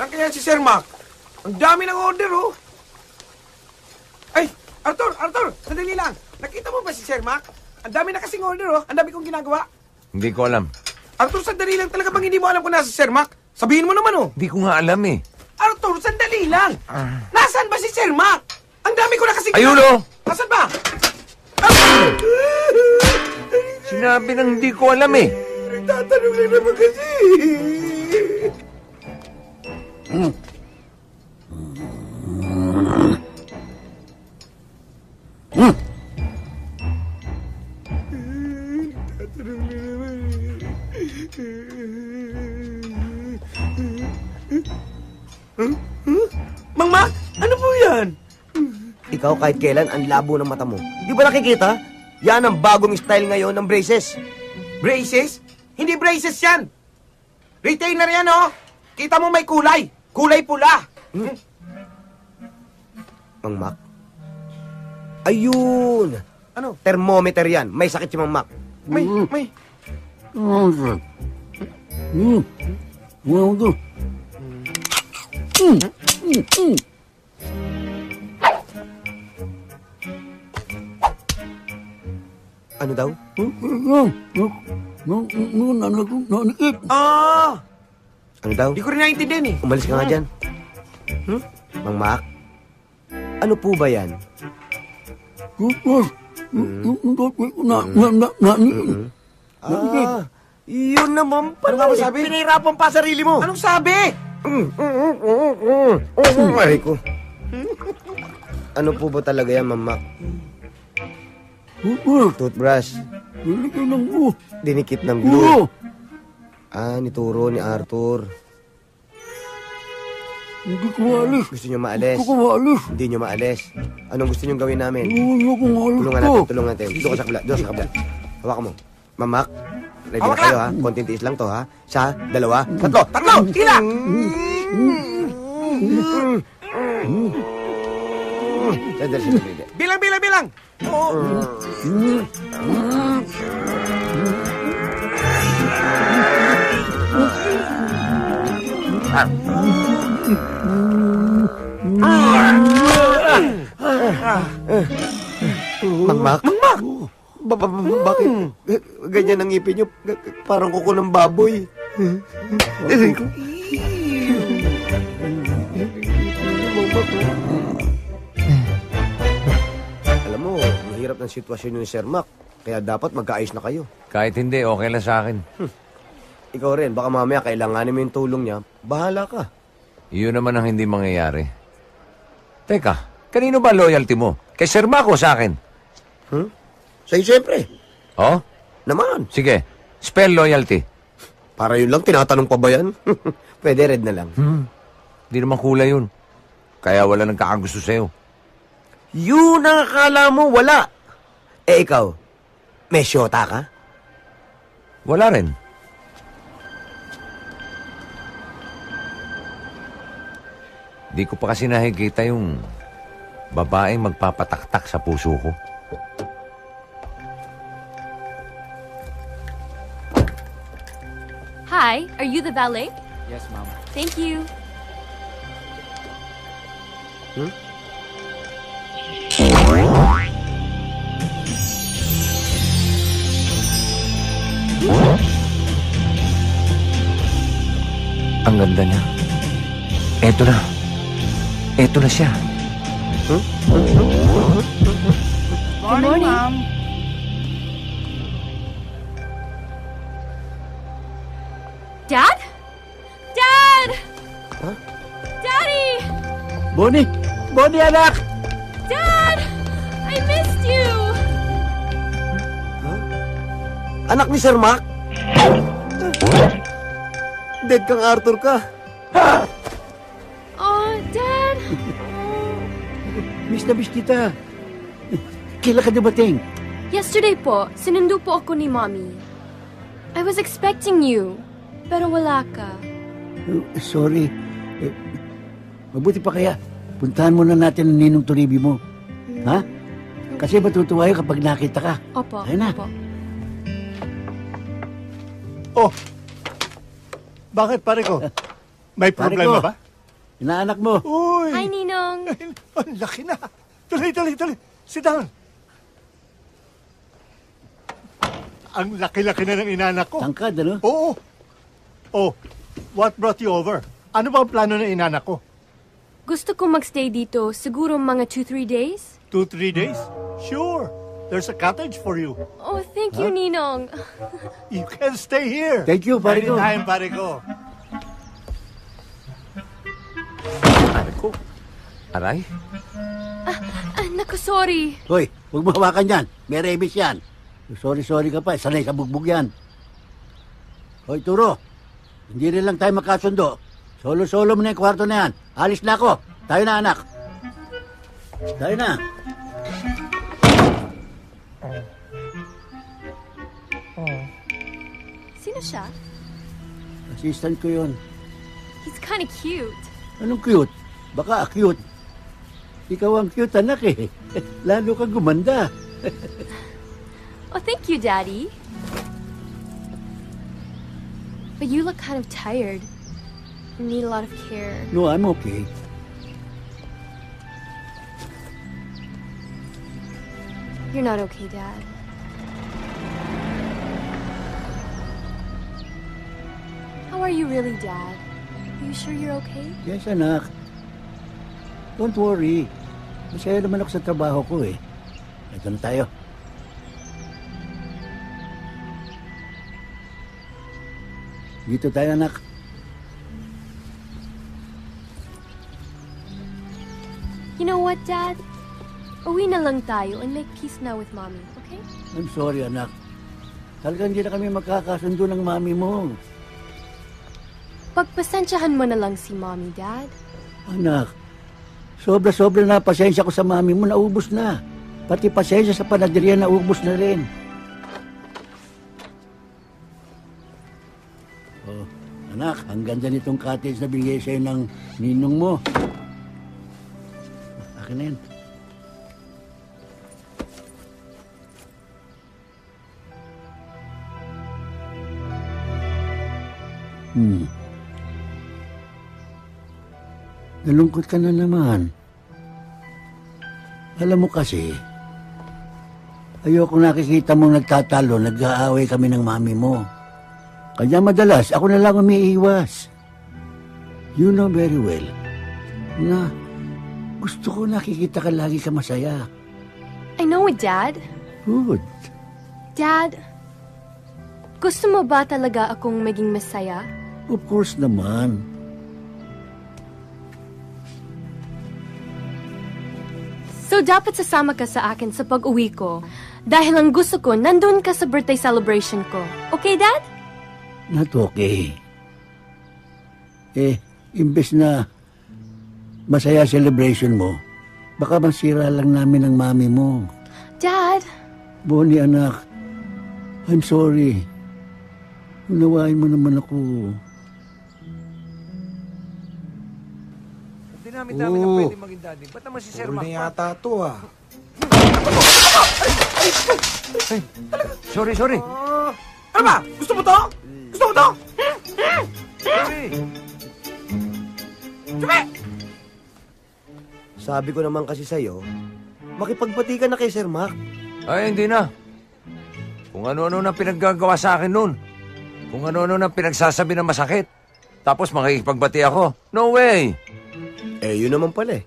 Saan kaya si Sir Mac? Ang dami ng order, oh. Ay, Arthur! Sandali lang. Nakita mo ba si Sir Mac? Ang dami na kasing order, oh. Ang dami kong ginagawa. Hindi ko alam. Arthur, sandali lang. Talaga bang hindi mo alam kung nasa si Sir Mac? Sabihin mo naman, oh. Hindi ko nga alam, eh. Arthur, sandali lang. Nasaan ba si Sir Mac? Ang dami ko na kasing... Ayun, oh. Nasaan ba? Sinabi nang hindi ko alam, eh. Nagtatanong lang naman kasi. Mang Mac, ano po yan? Ikaw kahit kailan ang labo ng mata mo. Di ba nakikita? Yan ang bagong style ngayon ng braces. Braces? Hindi braces yan. Retainer yan, oh. Kita mo may kulay. Kulay pula. Mang Mac. Ayun! Ano? Thermometer yan. May sakit si Mang Mac. May. Ano daw? Ano daw? Di ko rin naintindihan, eh. Umalis ka nga dyan. Mang Mac, ano po ba yan? Yun naman pala. Ano nga ba sabi? Pinahirapan pa sarili mo. Anong sabi? Aray ko. Ano po ba talaga yan, Mama? Toothbrush. Dinikit ng glue. Nituro ni Arthur. Hindi ko maalis. Gusto niyo maalis? Gusto ko maalis. Hindi niyo maalis. Anong gusto niyo gawin namin? Ayaw ko maalis. Tulungan natin. Doon ka sa kabila. Doon sa kabila. Hawakan mo. Mamak, ready na Hawak kayo lang. ha? Konting tiis lang to ha? Isa, dalawa, tatlo. Tatlo! Tila! Sandali. Bilang! Mangmak? Bakit? Ganyan ang ngipin niyo. Parang kuko ng baboy. Alam mo, mahirap ng sitwasyon ni Sir Mac. Kaya dapat magkaayos na kayo. Kahit hindi, okay lang sa akin. Ikaw rin, baka mamaya kailanganin mo yung tulong niya. Bahala ka. Iyon naman ang hindi mangyayari. Teka, kanino ba loyalty mo? Kay Sir Mac o sa akin? Sa'yo siyempre. Oh? Naman. Sige, spell loyalty. Para yun lang, tinatanong pa ba yan? Pwede red na lang. Hindi naman kulay yun. Kaya wala nagkakagusto sa'yo. Yun ang akala mo, wala. Eh ikaw, may syota ka? Wala rin. Di ko pa kasi nakikita yung babaeng magpapataktak sa puso ko. Hi, are you the valet? Yes, ma'am. Thank you. Ang ganda niya. Eto na. Eto na siya. Good morning, Ma'am. Dad? Dad! Huh? Daddy! Bonnie! Bonnie, anak! Dad! I missed you! Anak ni Sir Mac? Dead kang Arthur ka. Oh, Dad! Miss na miss kita. Kailan ka dumating? Yesterday po, sinundo po ako ni Mommy. I was expecting you, pero wala ka. Sorry. Mabuti pa kaya. Puntahan muna natin ang ninong Turibi mo. Ha? Kasi matutuwa yun kapag nakita ka. Opo, Ayun na. opo. Oh, bakit pare ko? May Pare problema ko, ba? Inaanak mo. Uy! Hi, Ninong. Ang laki na. Tuloy. Sit down. Ang laki-laki na ng inanak ko. Tangkad, ano? Oo. Oh, what brought you over? Ano ba ang plano ng inanak ko? Gusto ko magstay dito, siguro mga 2-3 days. 2-3 days? Sure. There's a cottage for you. Oh, thank you, Ninong. You can stay here. Thank you, pare ko. Anytime, pare ko. Pare ko. Aray? Naku, sorry. Hoy, huwag mo hawakan yan. May rabies yan. Sorry ka pa. Sanay sa bugbog yan. Hoy, Turo. Hindi rin lang tayo makasundo. Solo-solo mo na yung kwarto na yan. Alis na ako. Tayo na, anak. Tayo na. Sino siya? Assistant ko yun. He's kind of cute. Anong cute? Baka cute. Ikaw ang cute, anak eh. Lalo kang gumanda. Oh, thank you, Daddy. But you look kind of tired. You need a lot of care. No, I'm okay. You're not okay, Dad. How are you really, Dad? Are you sure you're okay? Yes, anak. Don't worry. Masaya naman ako sa trabaho ko eh. Ito na tayo. Dito tayo, anak. You know what, Dad? Uwi na lang tayo and make peace now with Mommy, okay? I'm sorry, anak. Talagang hindi na kami magkakasundo ng mami mo. Pagpasensyahan mo na lang si Mommy, Dad. Anak, sobra-sobra na pasensya ko sa mami mo, naubos na. Pati pasensya sa panaderia, naubos na rin. Oh, anak, ang ganda nitong cottage na binigay sa'yo ng ninong mo. Akin na yan. Nalungkot ka na naman. Alam mo kasi, ayoko nakikita mong nagtatalo, nag-aaway kami ng mami mo. Kaya madalas, ako na lang umiiwas. You know very well na gusto ko nakikita ka lagi ka masaya. I know it, Dad. Good. Dad, gusto mo ba talaga akong maging masaya? Of course naman. So, dapat sasama ka sa akin sa pag-uwi ko dahil ang gusto ko, nandun ka sa birthday celebration ko. Okay, Dad? Not okay. Imbes na masaya celebration mo, baka masira lang namin ang mami mo. Dad! Bonnie, anak, I'm sorry. Unawain mo naman ako. Dami-dami na pwede maging daddy. Ba't naman si Sir Mac? na yata to ah. Ay, sorry. Ano ba? Gusto mo to? Gusto mo to? Sorry. Sabi! Sabi ko naman kasi sa'yo, makipagbati ka na kay Sir Mac. Ay, hindi na. Kung ano-ano na pinaggagawa sa akin noon. Kung ano-ano na pinagsasabi na masakit. Tapos makikipagbati ako. No way! Yun naman pala eh.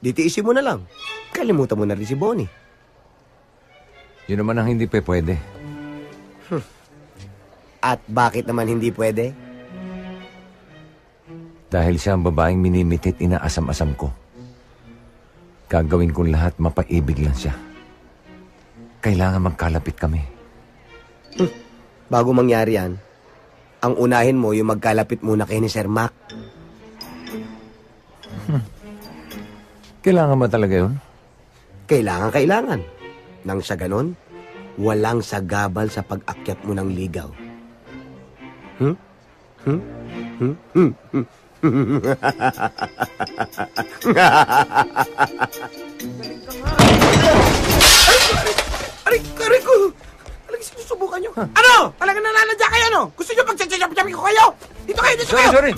Ditiisin mo na lang. Kalimutan mo na rin si Bonnie. Yun naman ang hindi pwede. At bakit naman hindi pwede? Dahil siya ang babaeng minimitit, inaasam-asam ko. Gagawin kong lahat, mapaibig lang siya. Kailangan magkalapit kami. Bago mangyari yan, ang unahin mo yung magkalapit muna kay ni Sir Mac. Kailangan ba talaga yun? Kailangan. Nang sa ganon, walang sagabal sa pag-akyat mo ng ligaw. Aray ko! Talagang sinusubukan nyo. Ano? Talagang nananadya kayo, ano? Gusto nyo pag-chap-chap-chapin ko kayo? Dito kayo! Sorry.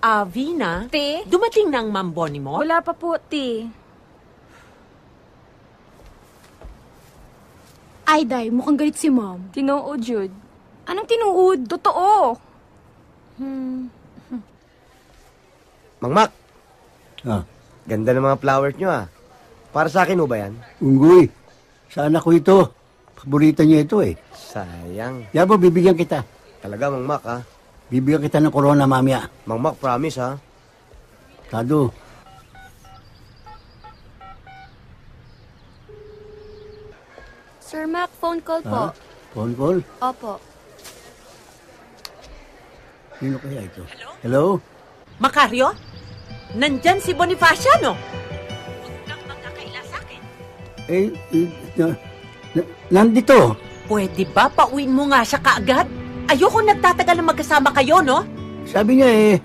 Vina? Te? Dumating na ang Ma'am Bonnie mo? Wala pa po, te. Ay, Day, mukhang galit si Mom. Tinuod, Jude. Anong tinuod? Totoo. Mang Mac, Ganda ng mga flowers nyo ah. Para sa akin ho ba yan? Unggoy, sa anak ko ito. Paborito niya ito eh. Sayang. Yabo, bibigyan kita. Talaga, Mang Mac ha? Bibigyan kita ng corona mamaya. Mang Mac, promise ha? Tado. Sir Mac, phone call po. Phone call? Opo. Sino kaya ito? Hello? Macario? Nandyan si Bonifaciano. Nandito. Pwede ba pauwiin mo nga siya kaagad? Ayoko nagtatagal na magkasama kayo, no? Sabi niya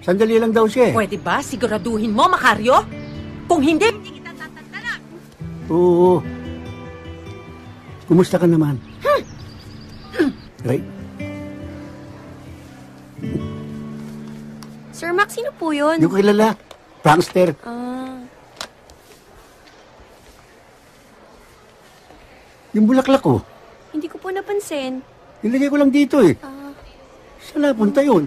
sandali lang daw siya eh. Pwede ba siguraduhin mo, Macario? Kung hindi kita tatantanan. Oo. Kumusta ka naman? Right? Sir Mac, sino po yun? Hindi ko kilala. Prankster. Yung bulaklak ko. Hindi ko po napansin. Nilagay ko lang dito eh. Saan napunta yun?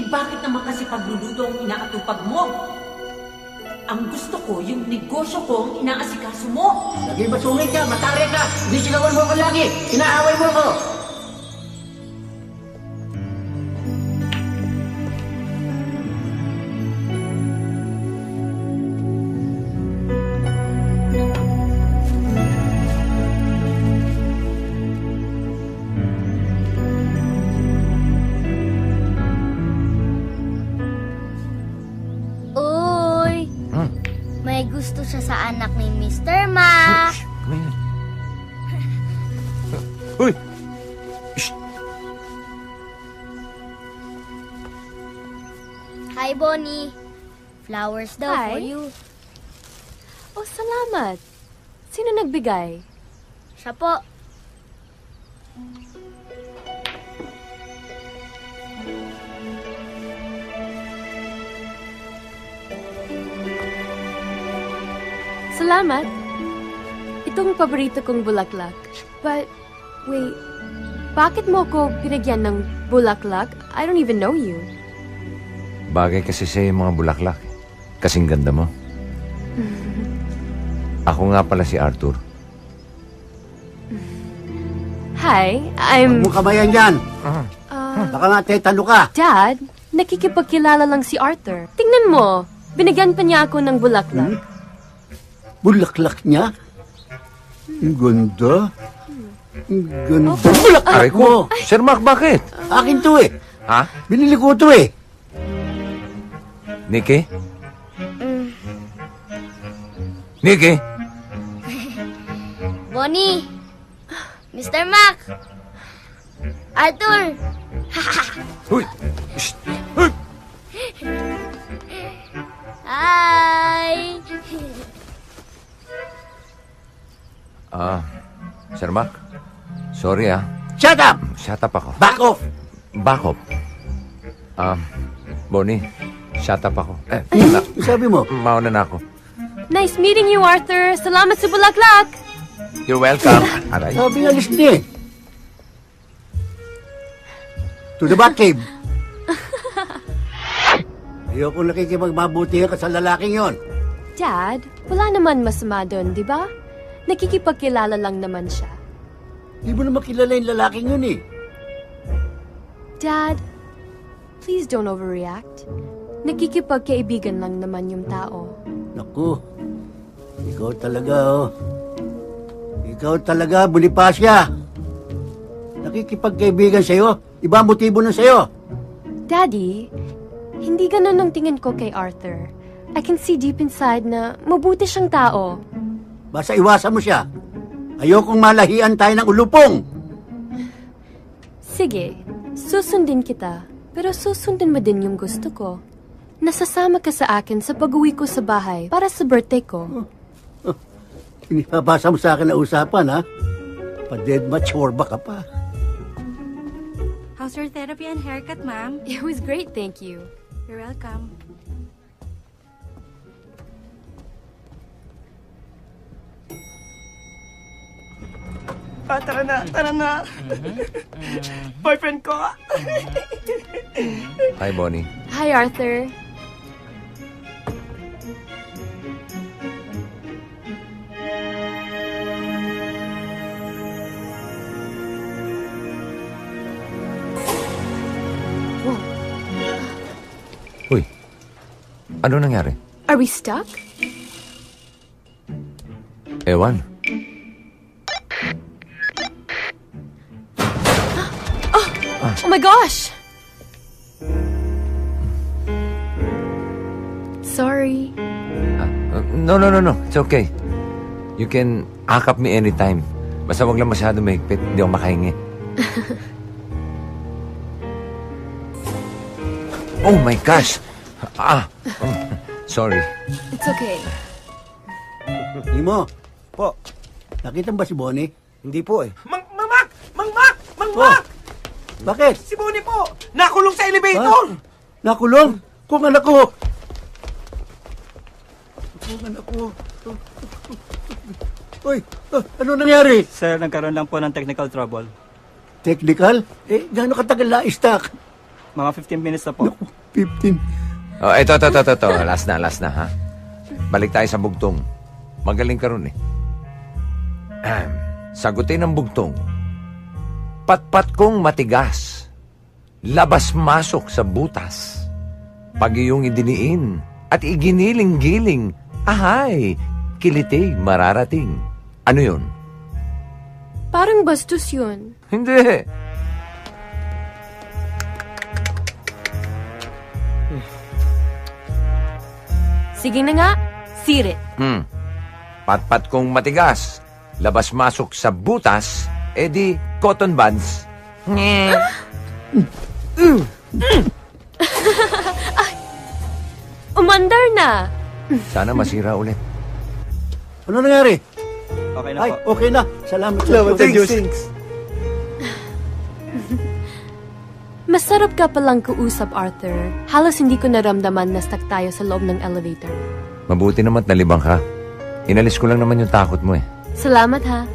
bakit naman kasi pagluluto ang inaatupag mo? Ang gusto ko, yung negosyo ko ang inaasikaso mo. Naging masungit ka, matari ka. Hindi sigawan mo ko lagi. Inaaway mo ko. Uy! May gusto siya sa anak ni Mr. Mac. Uy! Hi, Bonnie. Flowers daw Hi. for you. Oh, salamat. Sino nagbigay? Siya po. Salamat. Itong paborito kong bulaklak. But, wait. Bakit mo ko binigyan ng bulaklak? I don't even know you. Bagay kasi sa'yo yung mga bulaklak. Kasing ganda mo. Ako nga pala si Arthur. Hi, I'm... Huwag mo kamayan dyan. Baka nga tetalo ka. Dad, nakikipagkilala lang si Arthur. Tingnan mo, binigyan pa niya ako ng bulaklak. Bulaklak niya? Ang ganda. Ang ganda. Bulaklak Aray mo. ko. Sir Mac, bakit? Akin to eh. Ha? Binili ko to eh. Nikki? Nikki? Bonnie. Mr. Mac. Arthur. Uy! Shh! Uy! Hi. Sir Mac? Sorry Shut up! Shut up ako. Back off! Back up. Bonnie, shut up ako. Sabi mo? Mauna na ako. Nice meeting you, Arthur. Salamat sa bulaklak. You're welcome. Aray. Sabi nga listen eh. To the Batcave. Ayoko nakikipagmabuti ka sa lalaking yon. Dad, wala naman masama doon, di ba? Nakikipagkilala lang naman siya. Di mo naman kilala yung lalaking yun eh. Dad, please don't overreact. Nakikipagkaibigan lang naman yung tao. Naku, ikaw talaga oh. Ikaw talaga, Bonifacia. Nakikipagkaibigan sa'yo. Iba ang motibo nun sa'yo. Daddy, hindi ganun ang tingin ko kay Arthur. I can see deep inside na mabuti siyang tao. Basta iwasan mo siya. Ayokong malahian tayo ng ulupong. Sige, susundin kita. Pero susundin mo din yung gusto ko. Nasasama ka sa akin sa pag-uwi ko sa bahay para sa birthday ko. Inipabasa mo sa akin na usapan, ha? Pa-dead mature ba ka pa? How's your therapy and haircut, ma'am? It was great, thank you. You're welcome. Tara na, tara na. Boyfriend ko. Hi, Bonnie. Hi, Arthur. Uy, ano nangyari? Are we stuck? Ewan. Oh my gosh! Sorry. No. It's okay. You can akap me anytime. Basta wag lang masyado mahigpit. Hindi ako makahingi. Oh my gosh! Sorry. It's okay. Limo. Po. Nakita mo ba si Bonnie? Hindi po eh. Mang Mac! Bakit? Si Bonnie po! Nakulong sa elevator! Nakulong? Kung anak ko! Kung anak ko! Uy! Ano nangyari? Sir, nagkaroon lang po ng technical trouble. Technical? Eh, gaano katagal na-stuck? Mga 15 minutes na po. 15. Oh, ito. Last na, ha? Balik tayo sa bugtong. Magaling ka ron, eh. Sagutin ang bugtong. Patpat kong matigas, labas-masok sa butas. Pag iyong idiniin at iginiling-giling, ahay, kiliti mararating. Ano yun? Parang bastos yun. Hindi. Sige na nga, sirit. Patpat kong matigas, labas-masok sa butas, edi cotton buds. Umandar na. Sana masira ulit. Ano nangyari? Okay na Ay, po. okay na. Salamat sa Salamat sa Diyos. Masarap ka palang kausap, Arthur. Halos hindi ko naramdaman na stuck tayo sa loob ng elevator. Mabuti naman nalibang ka. Inalis ko lang naman yung takot mo, eh. Salamat, ha?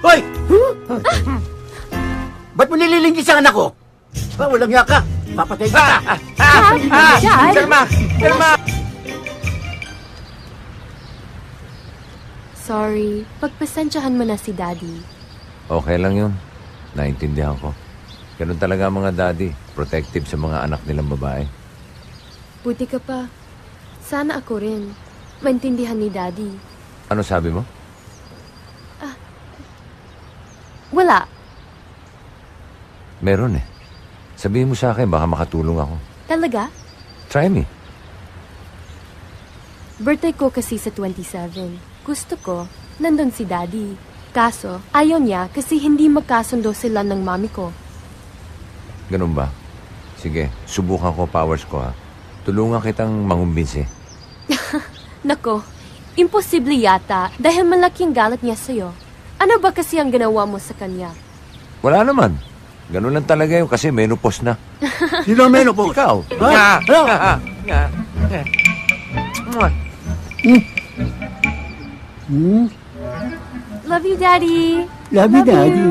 Hoy! Ba't mo nililingkis ang anak ko? Walang yaka. Papatay ka. Dad? Selma! Sorry. Pagpasensyahan mo na si Daddy. Okay lang yun. Naintindihan ko. Ganun talaga ang mga daddy. Protective sa mga anak nilang babae. Buti ka pa. Sana ako rin. Maintindihan ni Daddy. Ano sabi mo? Wala. Meron, eh. Sabihin mo sa akin, baka makatulong ako. Talaga? Try me. Birthday ko kasi sa 27. Gusto ko, nandun si Daddy. Kaso, ayaw niya kasi hindi magkasundo sila ng mami ko. Ganun ba? Sige, subukan ko powers ko, ha. Tulungan kitang mangumbinsi. Nako, imposible yata dahil malaki ang galit niya sa'yo. Ano ba kasi ang ginawa mo sa kanya? Wala naman. Ganun lang talaga yun kasi menopause na. Sino ang menopause? Ikaw. Ha? Love you, Daddy. Love you, Daddy.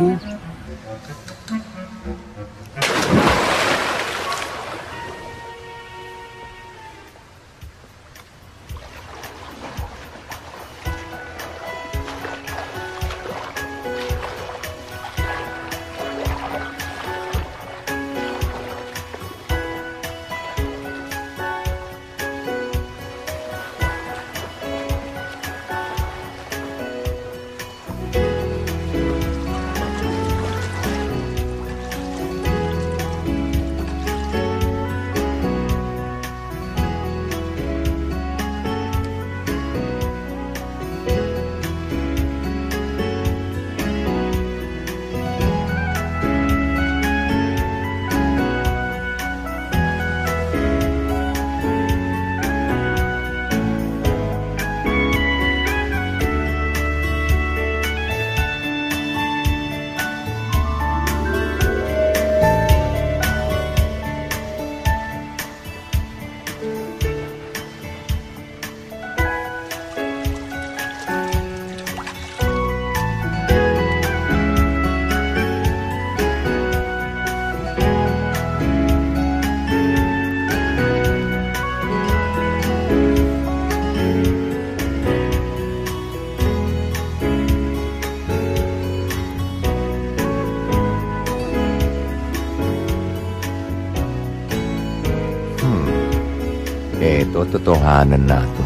Eto, totohanan na to.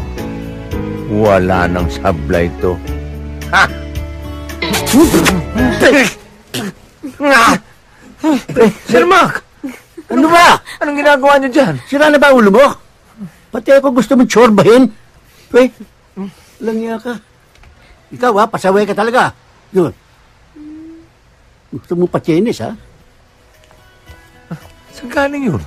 Wala nang sablay to. Ha! Sir Mac! Ano ba? Anong ginagawa niyo dyan? Sira na ba ulo mo? Pati ako gusto mo tsorbahin. Langya ka. Ikaw ha, pasaway ka talaga. Yun. Gusto mo patyenis ha? Saan galing yun?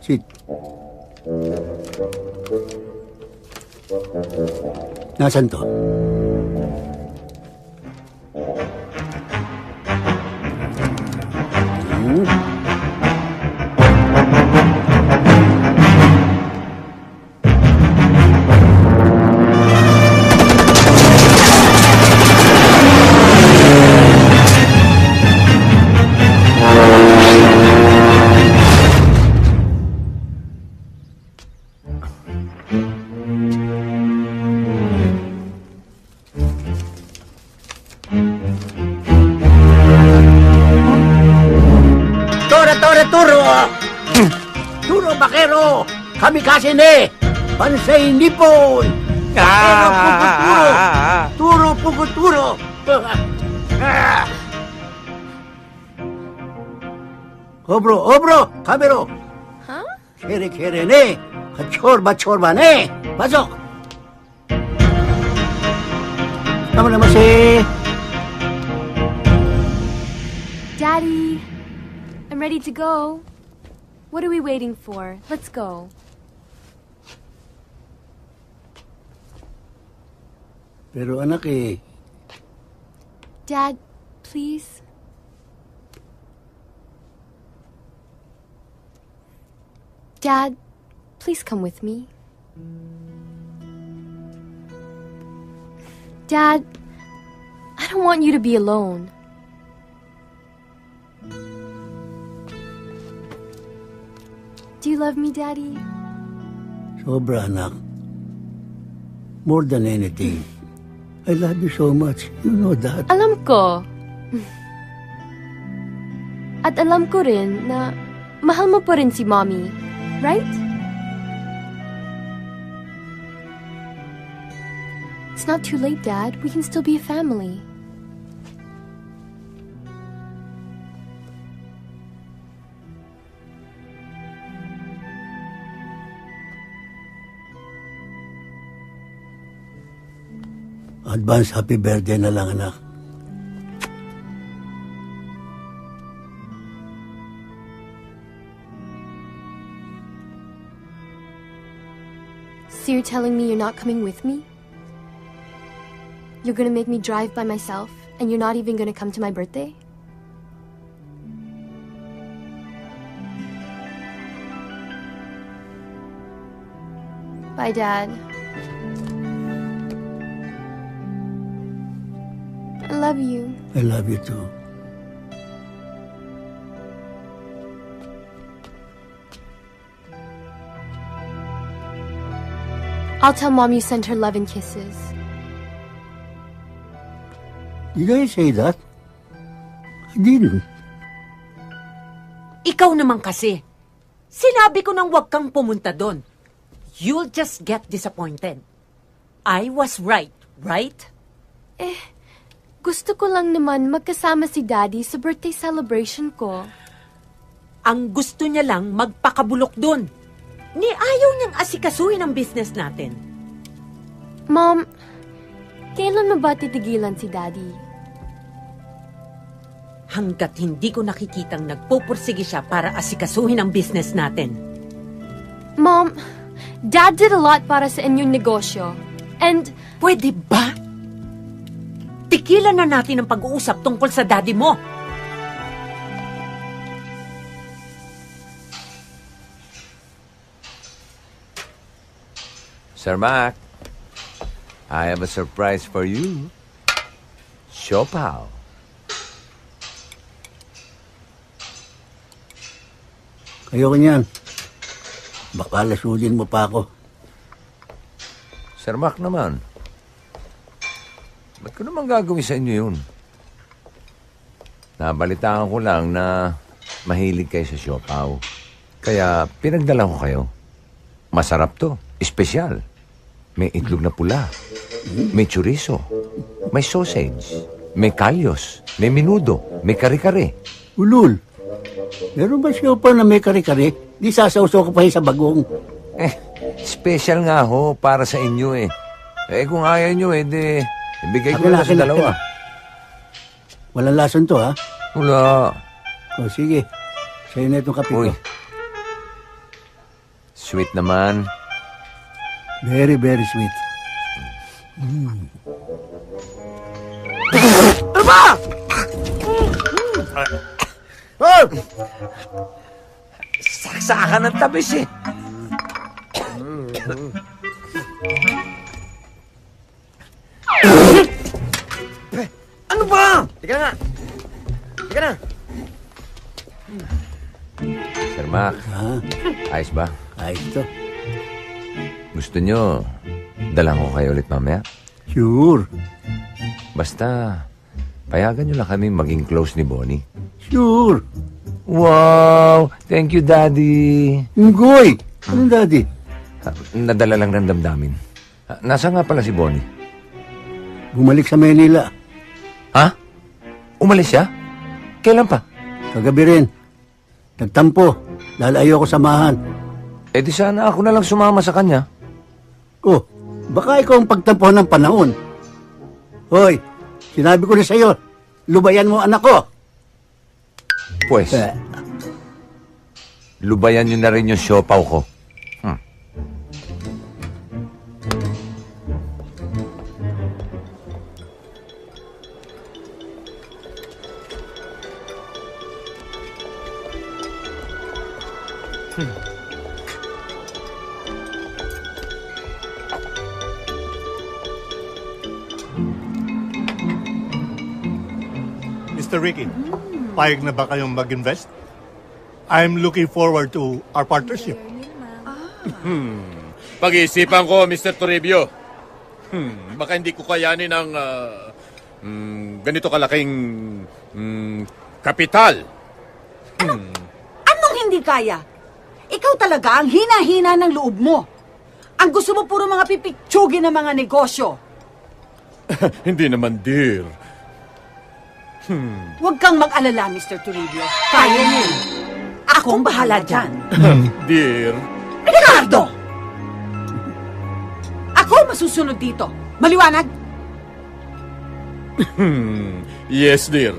Sid. Nasaan to? Turo Bakero! Kamikaze ne! Pansay Nippon! Turo Puguturo! Obro! Kamero! Huh? Kere ne! Chorba ne! Pasok! Naman si... Daddy, I'm ready to go. What are we waiting for? Let's go. Pero anak Dad, please. Dad, please come with me. Dad, I don't want you to be alone. Do you love me, Daddy? Sobra, anak. More than anything. I love you so much. You know that. Alam ko. At alam ko rin na mahal mo pa rin si Mommy. Right? It's not too late, Dad. We can still be a family. Advance happy birthday na lang, anak. So you're telling me you're not coming with me? You're gonna make me drive by myself, and you're not even gonna come to my birthday? Bye, Dad. I love you. I love you too. I'll tell Mom you sent her love and kisses. Did I say that? I didn't. Ikaw naman kasi. Sinabi ko nang huwag kang pumunta doon. You'll just get disappointed. I was right, right? Gusto ko lang naman magkasama si Daddy sa birthday celebration ko. Ang gusto niya lang magpakabulok doon. Ni ayaw niyang asikasuhin ang business natin. Mom, kailan mo ba titigilan si Daddy? Hanggat hindi ko nakikitang nagpupursige siya para asikasuhin ang business natin. Mom, Dad did a lot para sa inyong negosyo. And... Pwede ba? Tigilan na natin ang pag-uusap tungkol sa daddy mo. Sir Mac, I have a surprise for you. Siopaw. Ayoko niyan. Baka lasulin mo pa ako. Sir Mac naman. Ba't ko naman gagawin sa inyo yun? Nabalitaan ko lang na mahilig kayo sa siopaw. Kaya pinagdala ko kayo. Masarap to. Espesyal. May itlog na pula. May chorizo. May sausage. May kalyos. May minudo. May kare-kare. Ulul. Meron ba siya pa na may kare-kare? Di sasawsaw ko pa sa bagong. Special nga ho para sa inyo eh. Kung ayaw nyo di ibigay ko na sa dalawa. Walang lason to, ha? Wala. O, sige. Sa'yo na itong kape ko. Sweet naman. Very, very sweet. Ano ba? Oh! Saksakan ng tabis eh. Ano ba? Teka na nga. Teka na. Sir Mac, ayos ba? Ayos to. Gusto nyo, dalang ko kayo ulit mamaya? Sure. Basta, payagan nyo lang kami maging close ni Bonnie. Sure. Wow! Thank you, Daddy. Ngoy! Anong Daddy? Nadala lang ng damdamin. Nasa nga pala si Bonnie? Bumalik sa Manila. Ha? Umalis siya? Kailan pa? Kagabi rin. Nagtampo. Dahil ayoko samahan. Eh di sana ako na lang sumama sa kanya. Oh, baka ikaw ang pagtampuhan ng panahon. Hoy, sinabi ko na sa'yo, lubayan mo anak ko. Pues, lubayan nyo na rin yung siopaw ko. Mr. Ricky, payag na ba kayong mag-invest? I'm looking forward to our partnership. Pag-iisipan ko, Mr. Toribio. Baka hindi ko kayanin ang ganito kalaking kapital. Anong hindi kaya? Ikaw talaga ang hina-hina ng loob mo. Ang gusto mo puro mga pipitsugin ng mga negosyo. Hindi naman, dear. Huwag kang mag-alala, Mr. Toribio. Kaya niyo. Akong bahala dyan. Dear. Ricardo! Ako masusunod dito. Maliwanag? Yes, dear.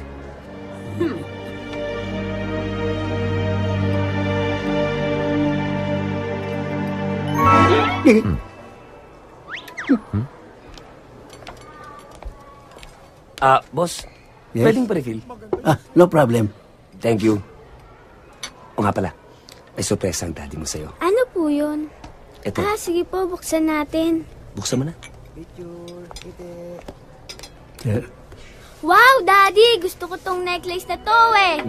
Boss, Yes? pwedeng pa-refill? No problem. Thank you. O nga pala, may sorpresa ang daddy mo sa'yo. Ano po yun? Ito. Sige po, buksan natin. Buksan mo na. Wow, Daddy! Gusto ko tong necklace na to eh.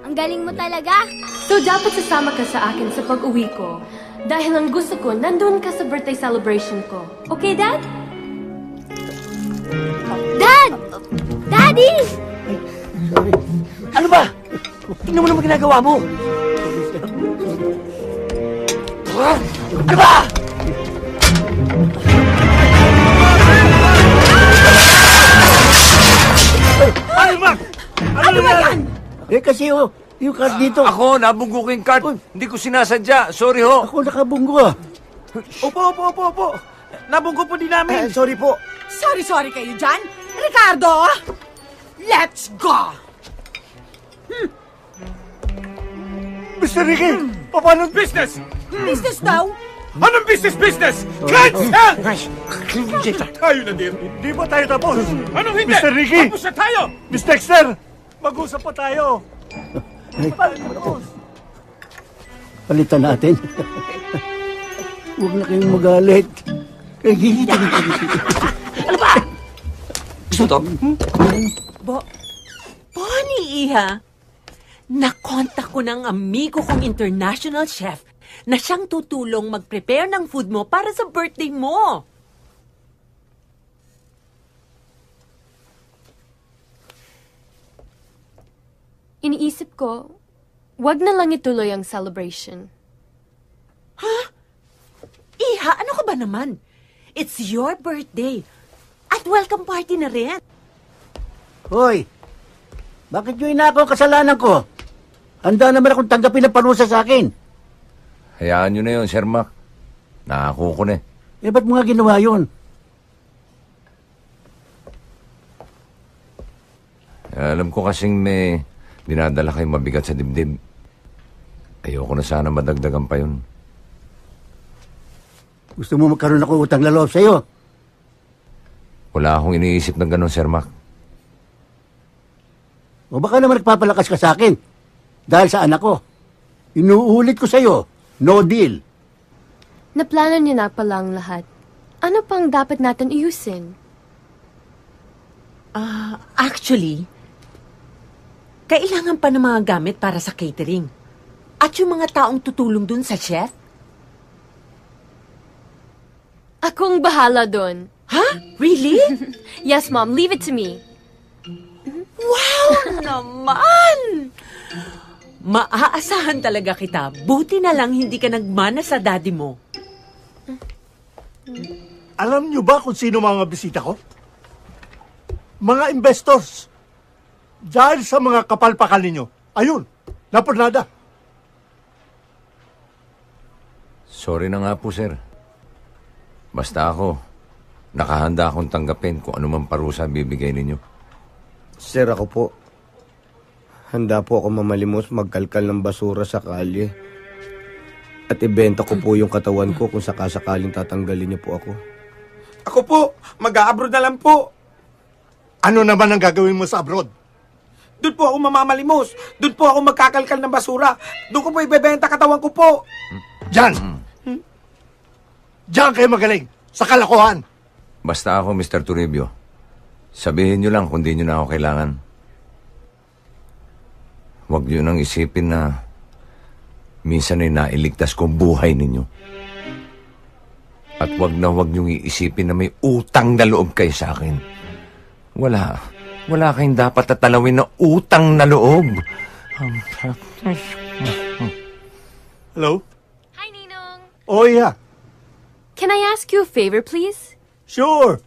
Ang galing mo talaga. So, dapat sasama ka sa akin sa pag-uwi ko. Dahil ang gusto ko, nandun ka sa birthday celebration ko. Okay, Dad? Dad! Daddy! Ano ba? Tingnan mo naman ginagawa mo. Ano ba? Ay, Mac! Ano ba yan? Eh kasi yung card dito. Ako, nabunggo ko yung card. Hindi ko sinasadya. Sorry ho. Ako nakabunggo Opo. Nabunggo po din namin. Sorry po. Sorry kayo dyan. Ricardo! Let's go! Mr. Ricky, paano business? Business daw? Anong business? Cancel! Tayo na, dear. Di ba tayo tapos? Anong hindi? Mr. Ricky! Tapos na tayo! Miss Dexter! Mag-usap pa tayo! Palitan natin. Huwag na kayong magalit. Ano ba? Bonnie, Iha, nakontak ko ng amigo kong international chef na siyang tutulong mag-prepare ng food mo para sa birthday mo. Iniisip ko, wag na lang ituloy ang celebration. Ha? Iha, ano ka ba naman? It's your birthday. At welcome party na rin. Hoy, bakit nyo inako ang kasalanan ko? Handa naman akong tanggapin ang parusa sa akin. Hayaan nyo na yun, Sir Mac. Nakako ko na eh. Eh, ba't mo nga ginawa yun? Alam ko kasing may dinadala kayong mabigat sa dibdib. Ayoko na sana madagdagan pa yun. Gusto mo magkaroon ako utang na loob sa'yo? Wala akong iniisip ng ganun, Sir Mac. O baka naman nagpapalakas ka sa akin dahil sa anak ko. Inuulit ko sa'yo, no deal. Naplano niyo na pala ang lahat. Ano pang dapat natin iusin? Actually, kailangan pa ng mga gamit para sa catering. At yung mga taong tutulong dun sa chef. Akong bahala doon. Ha? Really? Yes, Mom. Leave it to me. Wow naman! Maaasahan talaga kita. Buti na lang hindi ka nagmana sa daddy mo. Alam niyo ba kung sino mga bisita ko? Mga investors. Dahil sa mga kapalpakan ninyo. Ayun, napunada. Sorry na nga po, sir. Basta ako, nakahanda akong tanggapin kung anumang parusa bibigay ninyo. Sir, ako po. Handa po ako mamalimos magkalkal ng basura sa kalye. At ibenta ko po yung katawan ko kung sakasakaling tatanggalin niyo po ako. Ako po, mag-a-abroad na lang po. Ano naman ang gagawin mo sa abroad? Doon po ako mamamalimos. Doon po ako magkakalkal ng basura. Doon ko po ibebenta katawan ko po. Diyan! Diyan kayo magaling. Sa kalokohan. Basta ako, Mr. Toribio. Sabihin nyo lang kung di nyo na ako kailangan. Huwag nyo nang isipin na minsan ay nailigtas ko ang buhay ninyo. At huwag nyong iisipin na may utang na loob kayo sa akin. Wala kayong dapat tatalawin na utang na loob. Hello? Hi, Ninong. Oh, yeah. Can I ask you a favor, please? Sure.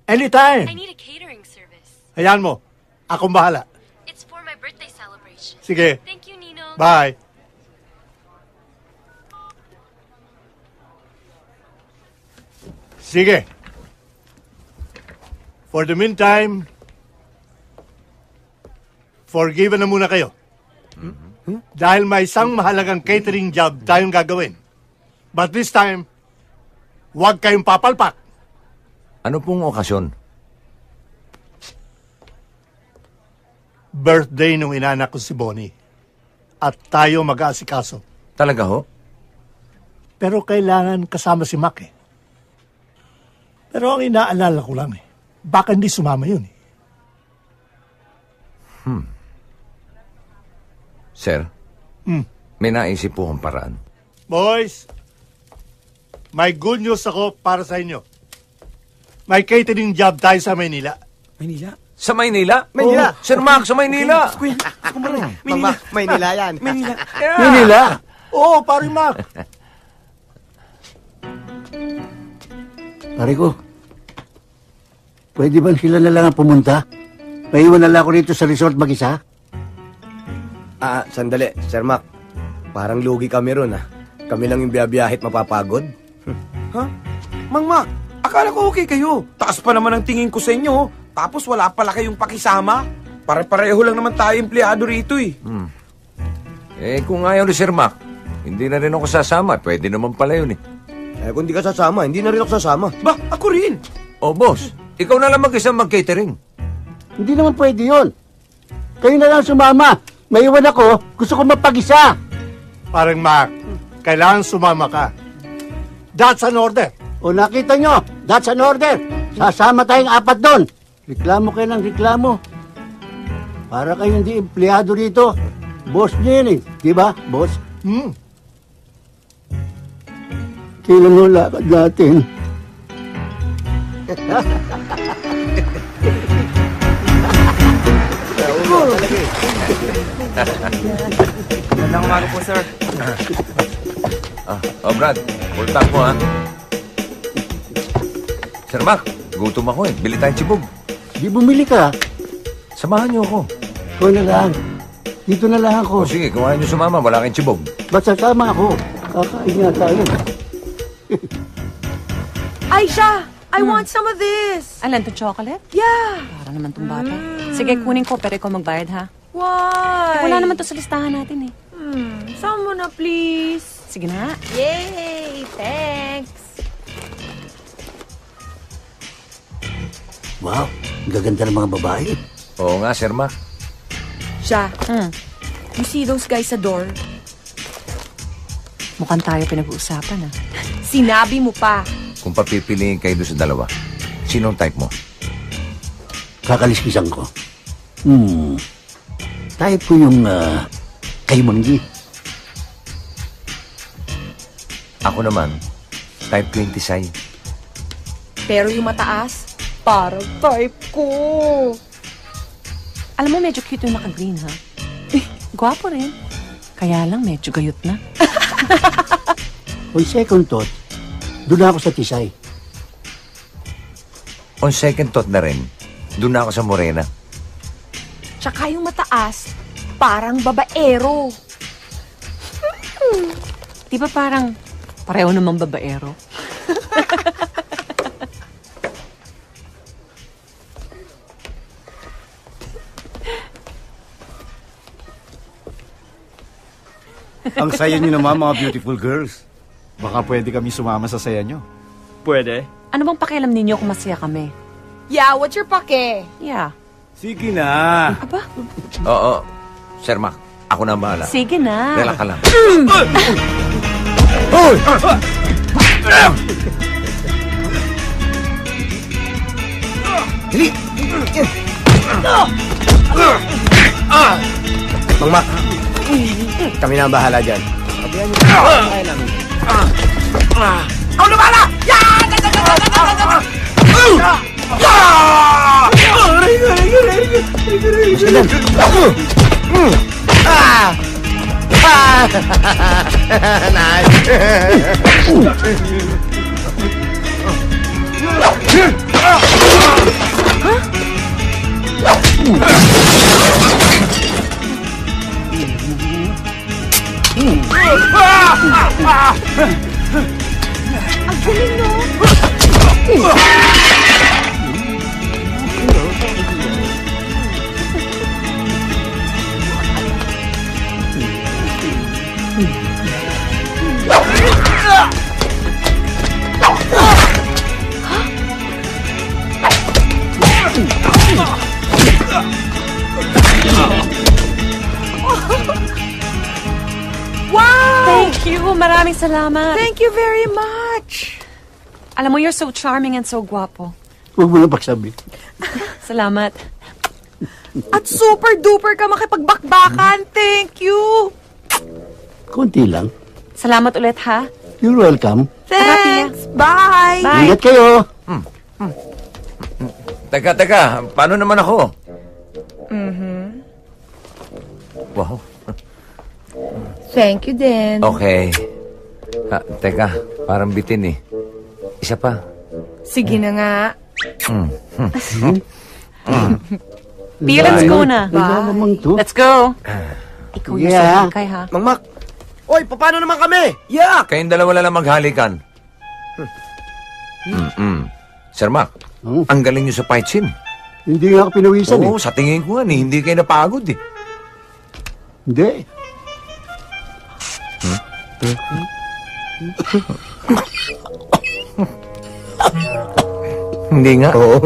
Anytime. I need a catering service. Hayaan mo. Akong bahala. It's for my birthday celebration. Sige. Thank you, Ninong. Bye. Sige. For the meantime, forgiven na muna kayo. Dahil may isang mahalagang catering job tayong gagawin. But this time, huwag kayong papalpak. Ano pong okasyon? Birthday nung inanak ko si Bonnie. At tayo mag-aasikaso. Talaga ho? Pero kailangan kasama si Mac eh. Pero ang inaalala ko lang eh, baka hindi sumama yun eh. Sir, may naisip po akong paraan. Boys, may good news ako para sa inyo. May catering job tayo sa Maynila. Maynila? Sa Maynila? Maynila. Sir Mac, sa Maynila. Kuya, Maynila. Maynila yan. Maynila. Maynila? Oo, pare Mac. Pare ko, pwede ba sila na lang ang pumunta? Maiwan na lang ako dito sa resort mag-isa? Sandali, Sir Mac. Parang lugi kami ron, Kami lang yung biyabiyahit mapapagod. Ha? Mang Mac, akala ko okay kayo. Taas pa naman ang tingin ko sa inyo. Tapos wala pala kayong pakisama. Pare-pareho lang naman tayo empleyado rito eh. Kung ayaw ni Sir Mac, hindi na rin ako sasama. Pwede naman pala yun eh. Kung di ka sasama, hindi na rin ako sasama. Ba, ako rin. O boss, ikaw na lang mag-isang mag-catering. Hindi naman pwede yun. Kayo na lang sumama. Maiwan ako, gusto ko mapag-isa. Parang Mac, kailangan sumama ka. That's an order. O nakita nyo, that's an order. Sasama tayong 4 doon. Reklamo kayo ng reklamo. Para kayo hindi empleyado rito. Boss niya yan eh. Di ba, boss? Kailan mo lakad natin? Magandang umaga po, sir. Brad, full tank mo, ha? Sir Mac, gutom ako eh. Bili tayong chibog. Di bumili ka. Samahan niyo ako. Ikaw na lang. Dito na lang ako. O sige, kung ayaw niyo sumama, wala kayong chibog. Ba't sasama ako? Kakain nga tayo. Aisha! I want some of this! Alan, to chocolate? Yeah! Para naman tong bata. Sige, kunin ko, pero ikaw magbayad, ha? Why? Wala naman to sa listahan natin, eh. Sama mo na, please. Sige na. Yay! Thanks! Wow, ang gaganda ng mga babae. Oo nga, Sir Mac. Siya, you see those guys sa door? Mukhang tayo pinag-uusapan, ha? Sinabi mo pa. Kung papipiliin kayo doon sa dalawa, sinong type mo? Kakaliskisan ko. Type ko yung kay Manggi. Ako naman, type 26. Pero yung mataas, parang type ko. Alam mo, medyo cute yung naka-green, ha? Gwapo rin. Kaya lang, medyo gayot na. On second thought, doon ako sa Tisay. On second thought na rin, doon ako sa Morena. Tsaka yung mataas, parang babaero. Di ba parang pareho namang babaero? Ang saya niyo naman, mga beautiful girls. Baka pwede kami sumama sa saya niyo. Pwede? Ano bang pakialam ninyo kung masaya kami? Yeah, what's your pake? Yeah. Sige na. Aba? Oo, Sir Mac, ako na ang bahala. Sige na. Relax ka lang. Hoy! Dali! Mang Mac, kami na ang bahala dyan. Sabihan niyo kaya namin. Ako na bala! Ang galing, no? Wow! Thank you. Maraming salamat. Thank you very much. Alam mo, you're so charming and so guwapo. Huwag mo na pagsabi. Salamat. At super duper ka makipagbakbakan. Thank you. Konti lang. Salamat ulit, ha? You're welcome. Thanks. Bye. Ingat kayo. Teka, paano naman ako? Wow. Thank you din. Okay. Teka, parang bitin eh. Isa pa. Sige na nga. Pia, let's go na. Let's go. Ikaw yung Yeah. sakay, ha? Mang Mac, oy, paano naman kami? Yeah! Kayong dalawa lang maghalikan. Sir Mac, ang galing niyo sa fight scene. Hindi nga ako pinawisan Oo, sa tingin ko nga hindi kayo napagod eh. Hindi. Hindi nga. Oo.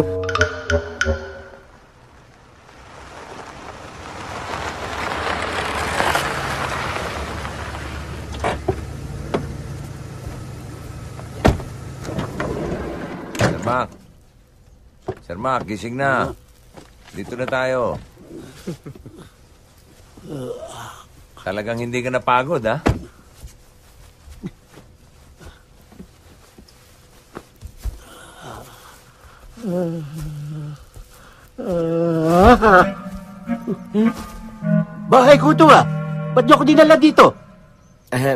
Sir Mac. Sir Mac, gising na. Dito na tayo. Talagang hindi ka napagod, ha? Bahay ko ito ah. Ba't niyo ako dinala dito?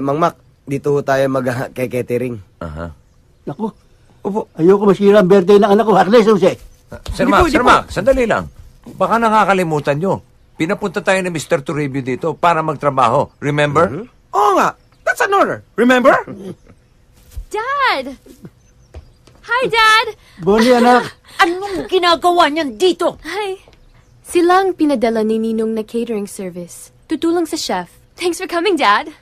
Mang Mac, dito ho tayo mag-catering. Naku, ayoko masira ang birthday ng anak ko. Harles, Jose. Sir Mac, sandali lang. Baka nakakalimutan nyo. Pinapunta tayo ni Mr. Toribio dito para magtrabaho. Remember? Oo nga. That's an order. Remember? Dad! Hi, Dad! Bonnie, anak. Anong ginagawa niyan dito? Hi. Sila ang pinadala ni Ninong na catering service. Tutulong sa chef. Thanks for coming, Dad.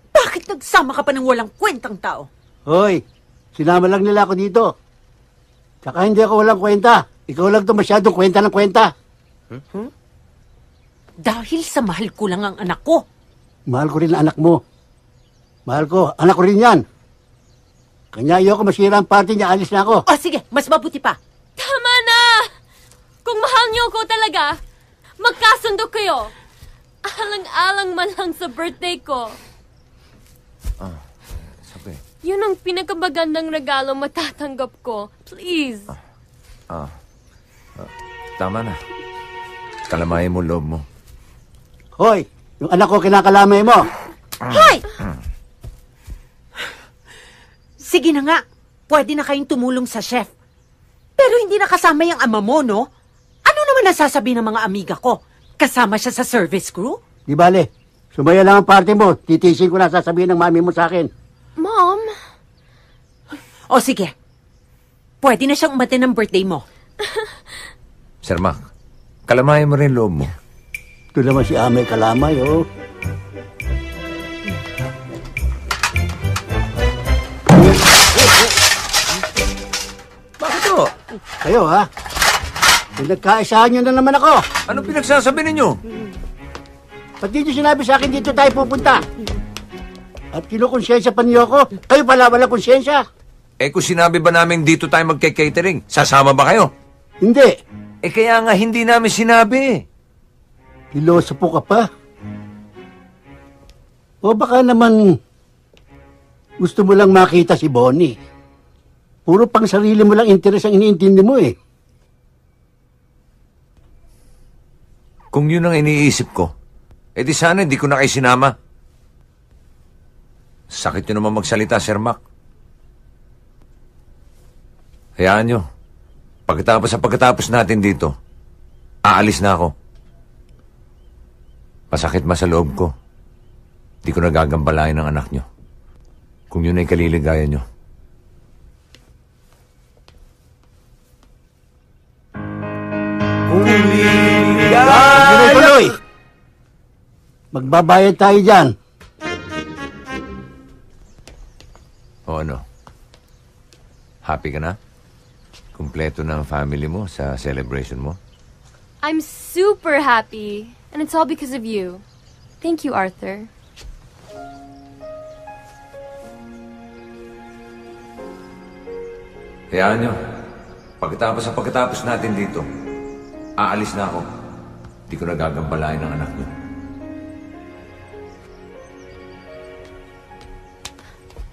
Bakit nagsama ka pa ng walang kwentang tao? Hoy, sinama lang nila ako dito. Tsaka hindi ako walang kwenta. Ikaw lang to masyadong kwenta ng kwenta. Dahil sa mahal ko lang ang anak ko. Mahal ko rin ang anak mo. Mahal ko, anak ko rin yan. Kanya ayoko masira ang party niya, alis na ako. O sige, mas mabuti pa. Tama na! Kung mahal niyo ko talaga, magkasundo kayo. Alang-alang man lang sa birthday ko. Sabi. Yun ang pinakamagandang regalo matatanggap ko. Please. Tama na. Kalamayin mo loob mo. Hoy, yung anak ko kinakalamay mo. Hoy! Sige na nga, pwede na kayong tumulong sa chef. Pero hindi na kasama yung ama mo, no? Ano naman nasasabi ng mga amiga ko? Kasama siya sa service crew? Di bale, sumaya lang ang party mo. Titisin ko na sasabihin ng mami mo sa akin. Mom? O sige, pwede na siyang umatin ng birthday mo. Sir Mac, kalamayin mo rin loob mo. Ito naman si Amay Kalamay, oh. Bakit to? Kayo, ha? Pinagkaisahan nyo na naman ako. Anong pinagsasabi ninyo? Ba't di nyo sinabi sa akin dito tayo pupunta? At kinukonsensya pa niyo ako? Kayo pala wala konsensya? Kung sinabi ba namin dito tayo magke-catering, sasama ba kayo? Hindi. Kaya nga hindi namin sinabi. Pilosopo ka pa? O baka naman gusto mo lang makita si Bonnie. Puro pang sarili mo lang interes ang iniintindi mo eh. Kung yun ang iniisip ko, di sana hindi ko na kayo sinama. Sakit nyo naman magsalita, Sir Mac. Hayaan nyo. Pagkatapos natin dito, aalis na ako. Masakit ma sa loob ko. Di ko nagagambalain ng anak nyo. Kung yun ay kaliligayan nyo. Kung tuloy. Magbabayad tayo dyan. O ano? Happy ka na? Kumpleto na ang family mo sa celebration mo? I'm super happy. And it's all because of you. Thank you, Arthur. Hayaan nyo. Pagkatapos natin dito, aalis na ako. Di ko nagagambalain ng anak nyo.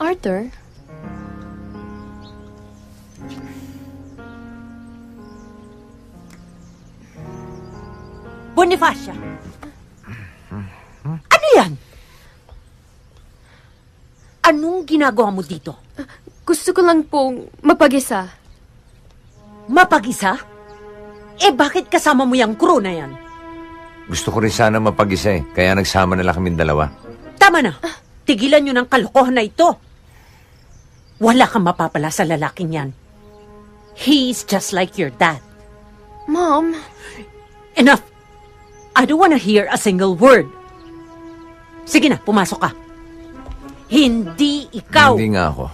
Arthur? Bonifacia! Ano yan? Anong ginagawa mo dito? Gusto ko lang pong mapag-isa. Mapag-isa? Bakit kasama mo yung crew na yan? Gusto ko rin sana mapag-isa kaya nagsama na lang kaming dalawa. Tama na. Tigilan nyo ng kalokohan na ito. Wala kang mapapala sa lalaking yan. He's just like your dad. Mom? Enough! I don't wanna hear a single word. Sige na, pumasok ka. Hindi ikaw. Hindi nga ako.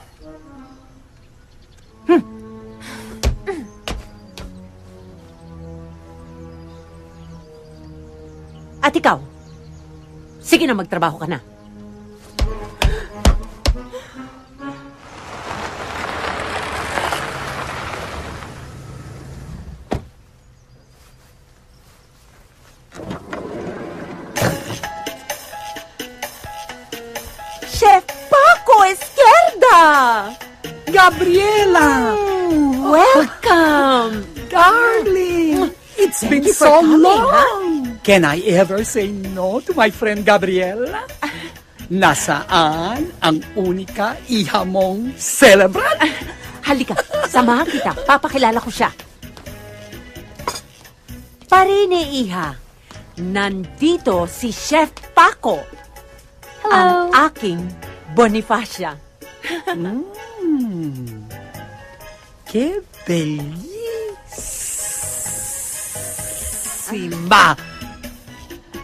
At ikaw, sige na, magtrabaho ka na. Gabriela! Welcome! Darling! It's been Thank you for so coming, long! Can I ever say no to my friend Gabriela? Nasaan ang unika iha mong celebrant? Halika, samahan kita. Papakilala ko siya. Parine, iha. Nandito si Chef Paco. Hello. Ang aking Bonifacia. Que bellissima!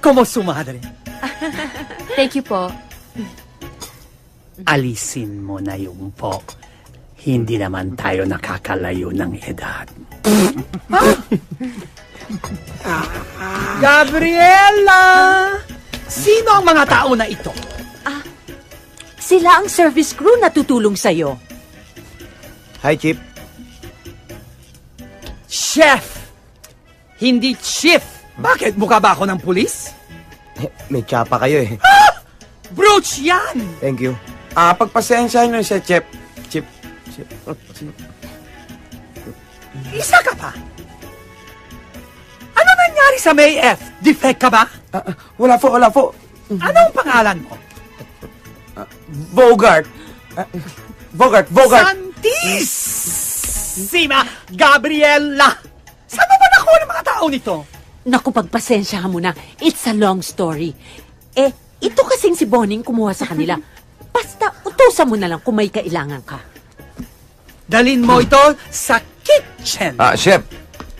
Como su madre. Thank you po. Alisin mo na yung po. Hindi naman tayo nakakalayo ng edad. Gabriela! Sino ang mga tao na ito? Sila ang service crew na tutulong sa'yo. Hi, Chip. Chef! Hindi chief! Bakit? Mukha ba ako ng pulis? May tsapa kayo eh. Brooch yan! Thank you. Pagpasensyahan nyo siya, Chip. Chip. Isa ka pa? Ano nangyari sa May F? Defect ka ba? Wala po. Anong pangalan mo? Bogart. Bogart. Santissima Gabriela! Saan mo ba nakuha ng mga tao nito? Naku, pagpasensyahan mo na. It's a long story. Ito kasing si Boning kumuha sa kanila. Basta utusan mo na lang kung may kailangan ka. Dalin mo ito sa kitchen. Chef,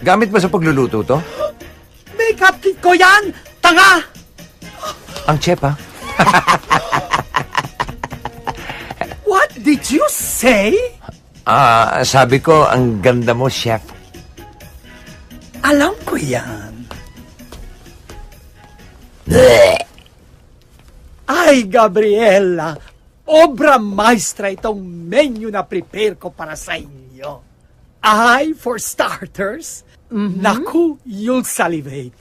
gamit ba sa pagluluto to? Makeup kit ko yan! Tanga! Ang chef, ha? What did you say? Sabi ko, ang ganda mo, chef. Alam ko yan. Ay, Gabriela, obra maestra itong menu na prepare ko para sa inyo. Ay, for starters, naku, you'll salivate.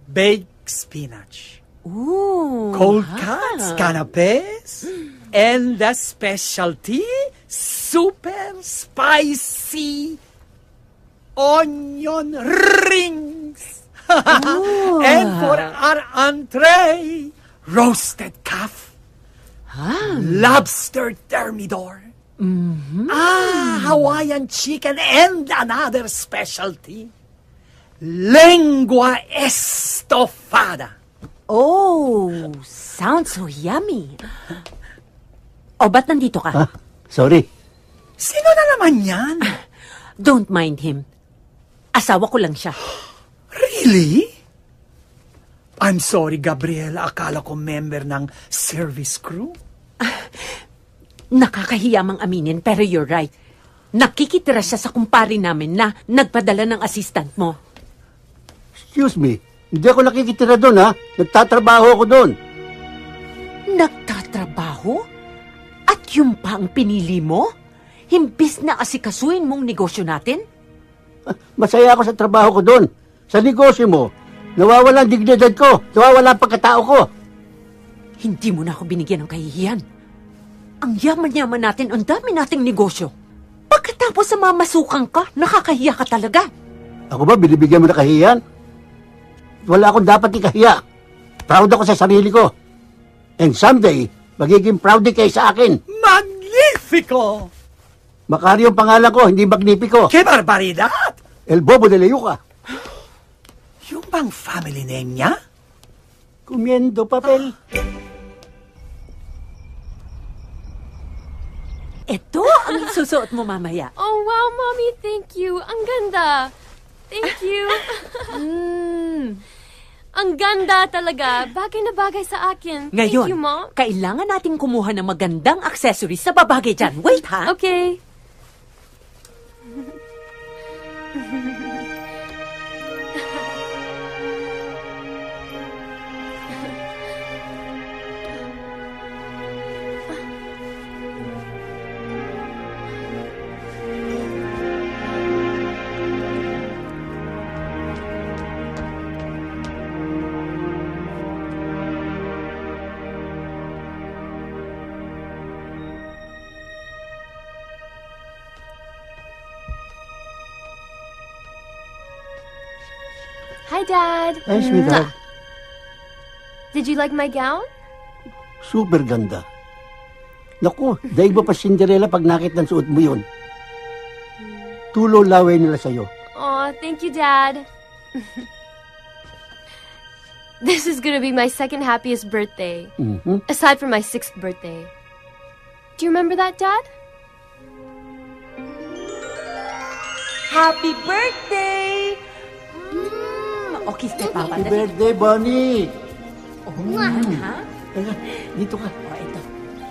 Baked spinach. Ooh. Cold cuts, canapes, and the specialty, super spicy onion rings. And for our entree, roasted calf, lobster thermidor, Hawaiian chicken, and another specialty, lengua estofada. Oh, sounds so yummy. O, ba't nandito ka? Sorry. Sino na naman yan? Don't mind him. Asawa ko lang siya. Really? I'm sorry, Gabriela. Akala ko member ng service crew. Nakakahiya mang aminin, pero you're right. Nakikitira siya sa kumpare namin na nagpadala ng assistant mo. Excuse me. Hindi ako nakikitira doon, ha? Nagtatrabaho ako doon. Nagtatrabaho? At yung pa ang pinili mo? Himbis na asikasuin mong negosyo natin? Masaya ako sa trabaho ko doon. Sa negosyo mo, nawawala ang dignidad ko. Nawawala ang pagkatao ko. Hindi mo na ako binigyan ng kahihiyan. Ang yaman-yaman natin, ang dami nating negosyo. Pagkatapos sa mamasukan ka, nakakahiya ka talaga. Ako ba, binibigyan mo na kahihiyan? Wala akong dapat ikahiya. Proud ako sa sarili ko. And someday, magiging proud din kayo sa akin. Magnifico! Macario ang pangalan ko, hindi Magnifico. Que barbaridad! El Bobo de Leyuca. Yung bang family name niya? Comiendo papel. Ito ang susuot mo mamaya. Oh, wow, Mommy. Thank you. Ang ganda. Thank you. Ang ganda talaga. Bagay na bagay sa akin. Ngayon, Thank you, Mom. kailangan nating kumuha ng magandang accessories sa babagay dyan. Wait, ha? Okay. Hi, Dad. Ay, sweetheart. Did you like my gown? Super ganda. Naku, daig ba pa Cinderella pag nakita ng suot mo yun? Tulo laway nila sa'yo. Aw, thank you, Dad. This is gonna be my second happiest birthday. Aside from my 6th birthday. Do you remember that, Dad? Happy birthday! Okay, step Papa. Happy birthday, Bonnie! Oo nga, ha? Dito ka. O, ito.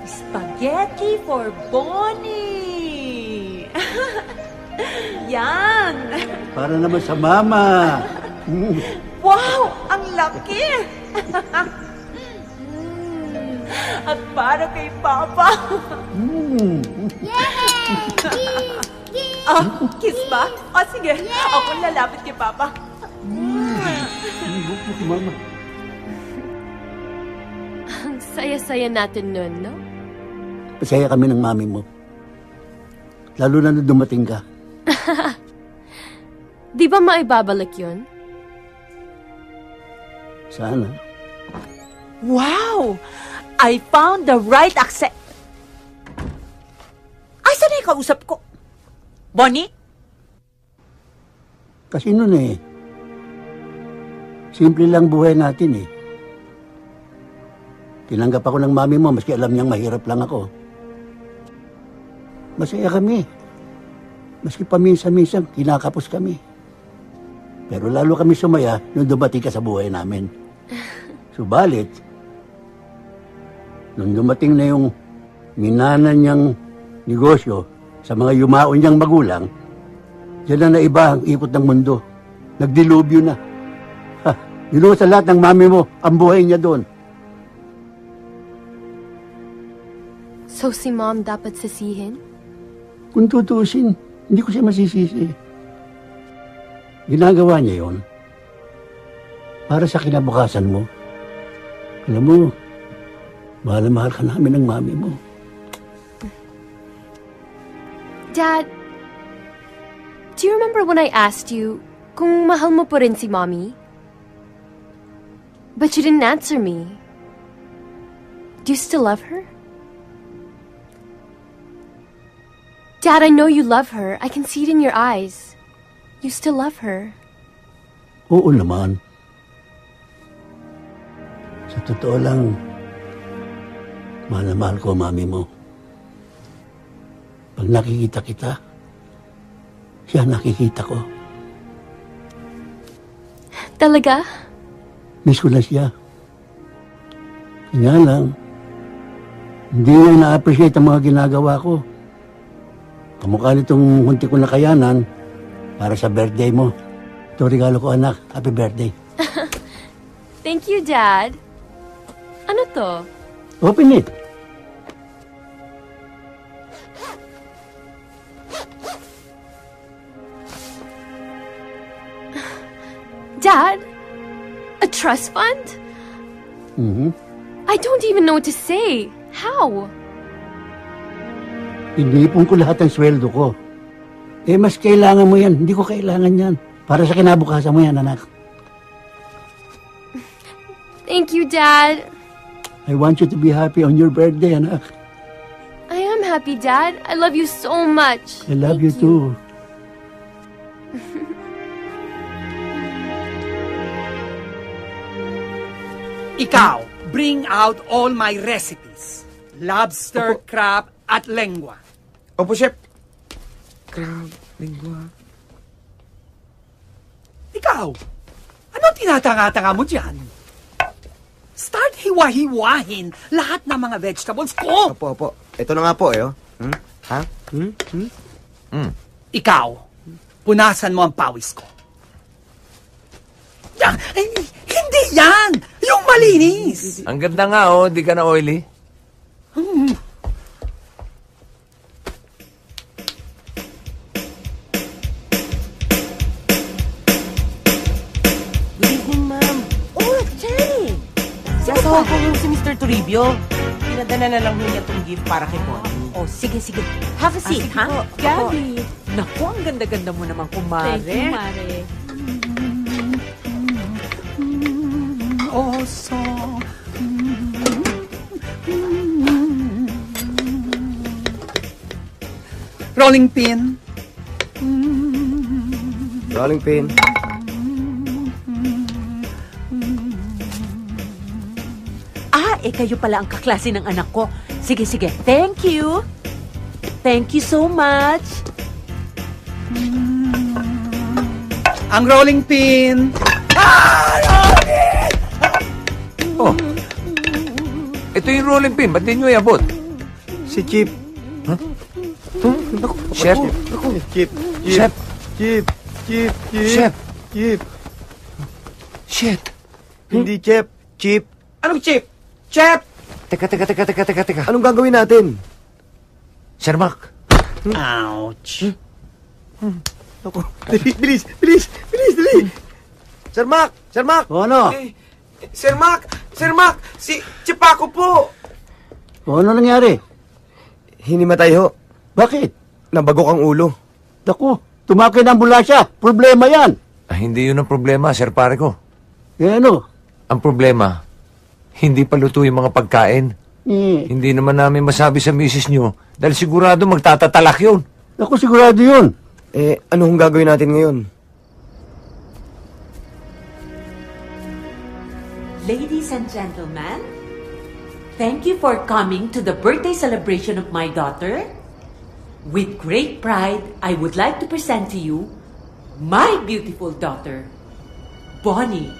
Spaghetti for Bonnie! Yan! Para naman sa mama. Wow! Ang laki! At para kay Papa. Kiss ba? O, sige. Ako lalapit kay Papa. Mama. Ang saya-saya natin nun, no? Pasaya kami ng mami mo. Lalo na nung dumating ka. Di ba maibabalik yun? Sana. Wow! I found the right accent. Ay, saan na yung kausap ko? Bonnie? Kasi nun simple lang buhay natin Tinanggap ako ng mami mo maski alam niyang mahirap lang ako. Masaya kami. Maski paminsan-minsan, kinakapos kami. Pero lalo kami sumaya nung dumating ka sa buhay namin. Subalit, nung dumating na yung minana niyang negosyo sa mga yumaon niyang magulang, diyan na naiba ang ikot ng mundo. Nagdilubyo na. Yun sa lahat ng mami mo, ang buhay niya doon. So si Mom dapat sisihin? Kung tutuusin, hindi ko siya masisisi. Ginagawa niya yon para sa kinabukasan mo. Alam mo, mahal na mahal ka namin ng mami mo. Dad, do you remember when I asked you kung mahal mo pa rin si Mommy? But you didn't answer me. Do you still love her? Dad, I know you love her. I can see it in your eyes. You still love her. Oo naman. Sa totoo lang, mahal na mahal ko mami mo. Pag nakikita kita, siya nakikita ko. Talaga? Miss ko na siya. Kanya lang, hindi niya na-appreciate ang mga ginagawa ko. Kamukha nitong hunti ko na kayanan para sa birthday mo. Ito regalo ko, anak. Happy birthday. Thank you, Dad. Ano to? Open it. Dad? A trust fund? I don't even know what to say. How? Inipon ko lahat ng sweldo ko. Mas kailangan mo yan. Hindi ko kailangan yan. Para sa kinabukasan mo yan, anak. Thank you, Dad. I want you to be happy on your birthday, anak. I am happy, Dad. I love you so much. I love you too. Ikaw, bring out all my recipes. Lobster, crab, at lengua. Opo, Chef. Crab, lengua. Ikaw, ano tinatanga-tanga mo dyan? Start hiwa-hiwahin lahat ng mga vegetables ko. Opo. Ito na nga po, Ha? Ikaw, punasan mo ang pawis ko. Hindi yan! Yung malinis! Ang ganda nga, di ka na oily. Good evening, ma'am. Oh, Jenny! Sasawa ko yung si Mr. Toribio. Pinadala na lang niya itong gift para kay Bonnie. Oh, sige. Have a seat, sige ha? po. Gabby. Naku, ang ganda-ganda mo naman, kumare. Thank you, Mare. Rolling pin. Rolling pin. Kayo pala ang kaklase ng anak ko. Sige. Thank you. Thank you so much. Ang rolling pin. Oh. Ito yung rolling pin. Ba't di nyo iabot? Si Chip. Huh? Chef? Chip. Chef? Chef. Chef. Hindi Chef. Chip. Anong chip? Chef! Teka. Anong gagawin natin? Sir Mac. Ouch. Ako. Bilis. Sir Mac! O ano? Sir Mac, si Chipako po. O ano nangyari? Hinimatay ho. Bakit? Nabagok ang ulo. Naku, tumakay ng ambulansya. Problema yan. Hindi yun ang problema, Sir Pare ko. Ano? Ang problema, hindi pa luto yung mga pagkain. Hindi naman namin masabi sa misis nyo dahil sigurado magtatatalak yun. Naku, sigurado yun. Ano hong gagawin natin ngayon? Ladies and gentlemen, thank you for coming to the birthday celebration of my daughter. With great pride, I would like to present to you my beautiful daughter, Bonnie.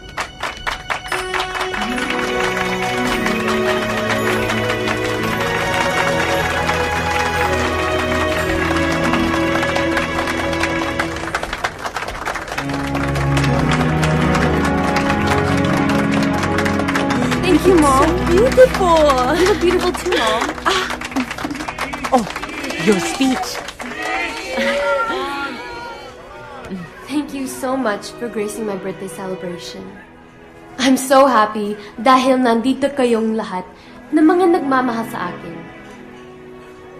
Thank you, Mom. So beautiful. You look beautiful too, Mom. Oh, your speech. Thank you so much for gracing my birthday celebration. I'm so happy dahil nandito kayong lahat na mga nagmamahal sa akin.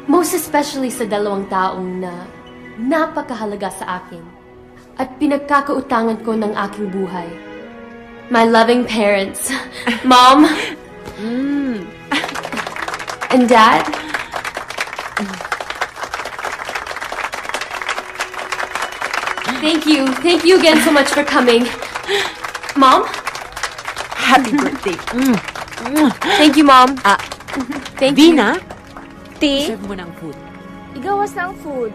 Most especially sa dalawang taong na napakahalaga sa akin at pinagkakautangan ko ng aking buhay. My loving parents, Mom, and Dad. Thank you again so much for coming. Mom? Happy birthday. Thank you, Mom. Thank Vina, Ti, serve mo ng food. igawas ng food.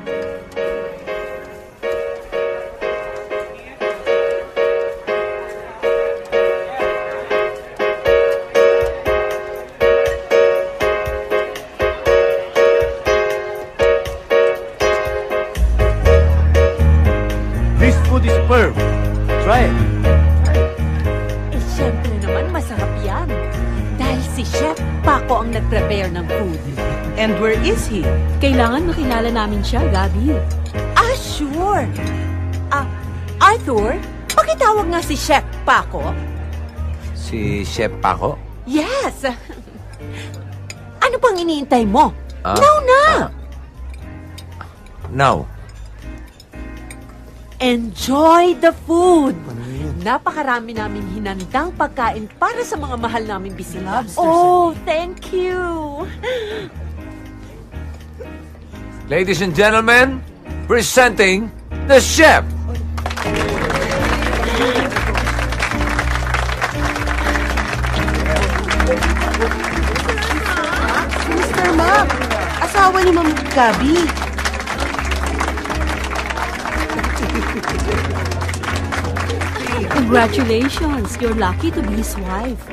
This food is superb. Try it. Siyempre naman, masarap yan. Dahil si Chef Paco ang nag-prepare ng food. And where is he? Kailangan makilala namin siya, Gabi. Sure. Arthur, pakitawag nga si Chef Paco. Si Chef Paco? Yes. Ano pang iniintay mo? Ah, Now na! Now. Enjoy the food! Napakarami namin hinandang pagkain para sa mga mahal naming bisita. Oh, thank you! Ladies and gentlemen, presenting the chef. Mr. Mac, asawa ni Ma'am Gabi. Congratulations! You're lucky to be his wife.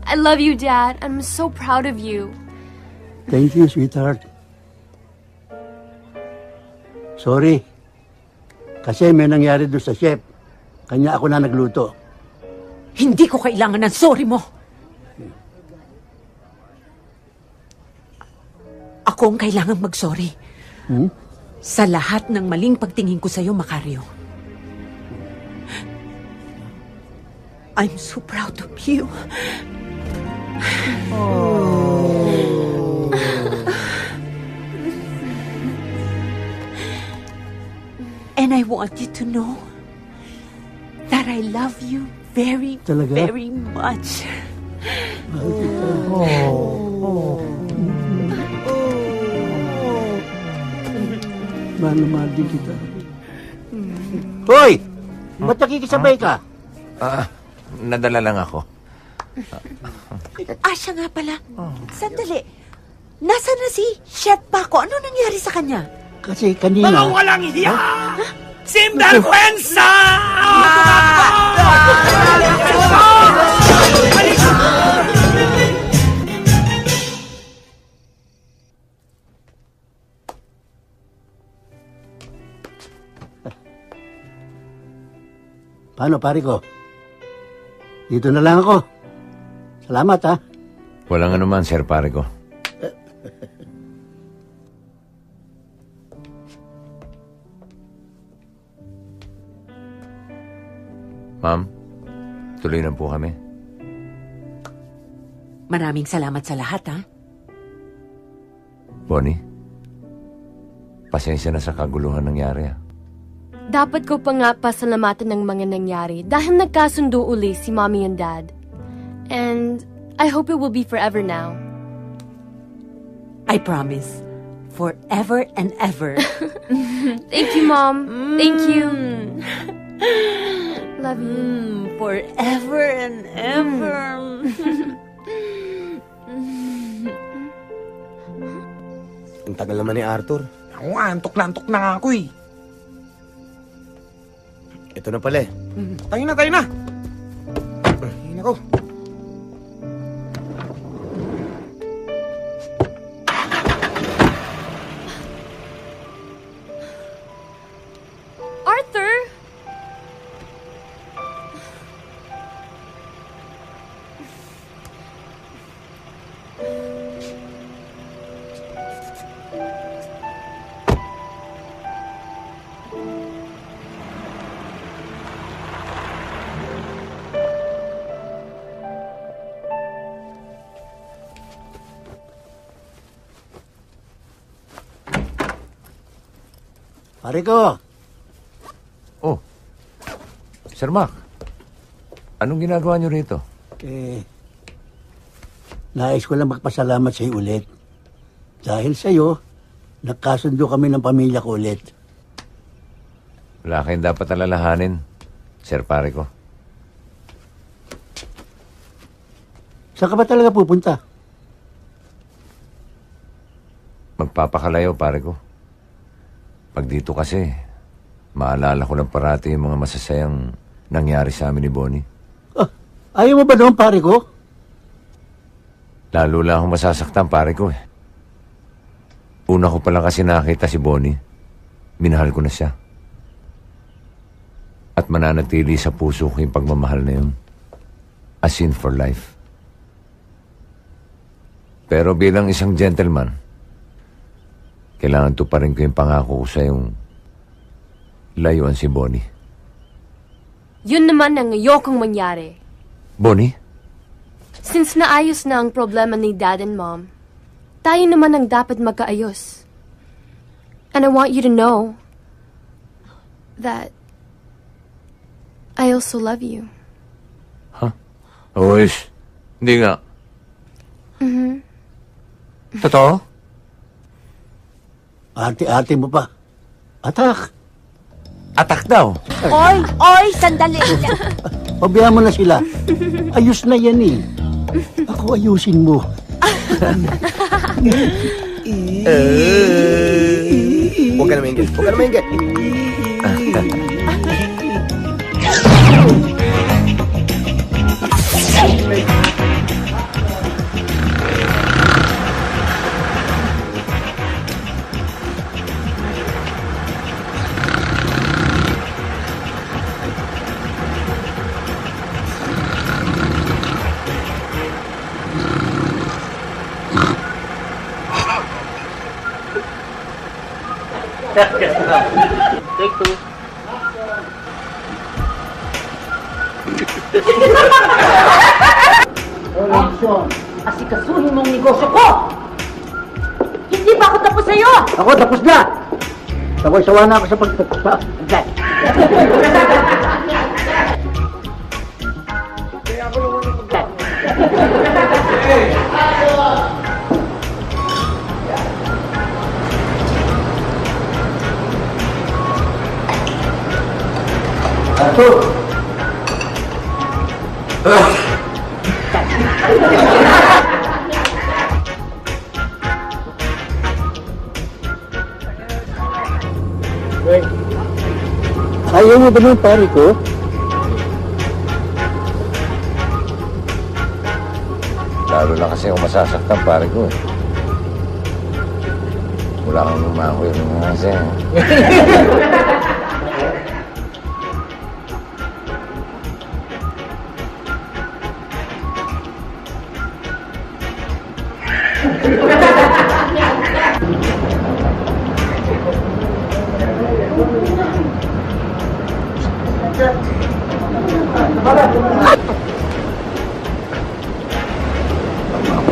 I love you, Dad. I'm so proud of you. Thank you, sweetheart. Sorry. Kasi may nangyari doon sa chef. Kanya ako na nagluto. Hindi ko kailangan ng sorry mo. Ako ang kailangan mag-sorry. Sa lahat ng maling pagtingin ko sa'yo, Macario. I'm so proud of you. And I want you to know that I I love you very, Talaga? very much. Mahal na mahal din kita. Hoy! Ba't nakikisabay ka? Nadala lang ako. Siya nga pala. Sandali. Nasaan na si Chef Paco? Ano nangyari sa kanya? Kasi kanina... Mga walang hiya! Sinvergüenza! Paano, pare ko? Dito na lang ako. Salamat, ha? Walang anuman, Sir Pare ko. Ma'am, tuloy na po kami. Maraming salamat sa lahat, ha? Bonnie, pasensya na sa kaguluhan nangyari, ha? Dapat ko pa nga pasalamatan ng mga nangyari dahil nagkasundo uli si Mommy and Dad. And I hope it will be forever now. I promise. Forever and ever. Thank you, Mom. Thank you. Love you. Forever and ever. Ang tagal naman ni Arthur. Ako nga, antok na nga ako eh. Ito na pala eh. Tayo na. Ay, nako. Arthur! Pare ko! Oh, Sir Mac, anong ginagawa niyo rito? Nais ko lang magpasalamat sa iyo ulit. Dahil sa iyo, nagkasundo kami ng pamilya ko ulit. Wala kayong dapat alalahanin, Sir Pare ko. Saan ka ba talaga pupunta? Magpapakalayo, pare ko. Pag dito kasi, maalala ko lang parati yung mga masasayang nangyari sa amin ni Bonnie. Ayaw mo ba doon, pare ko? Lalo lang akong masasaktan, pare ko eh. Una ko pa lang kasi nakita si Bonnie. Minahal ko na siya. At mananatili sa puso ko yung pagmamahal na yun. As in for life. Pero bilang isang gentleman, kailangan tuparin ko yung pangako ko sa yung layuan si Bonnie. Yun naman ang ayokong mangyari. Bonnie? Since naayos na ang problema ni Dad and Mom, tayo naman ang dapat magkaayos. And I want you to know that I also love you. Huh? Oish, hindi nga. Totoo? Ate-ate mo pa. Atak! Atak daw? Oy, sandali. Pabayaan mo na sila. Ayos na yan eh. Ako ayusin mo. Huwag ka na maingit. Huwag ka na maingit. Take two. Asikasuhin mong negosyo ko! Hindi pa ako tapos sa'yo! Ako tapos na! Sawa na ako sa Ayaw mo ba ng pare ko? Lalo na kasi ako masasaktan, pare ko eh. Wala kang lumakoy ng mga kasi.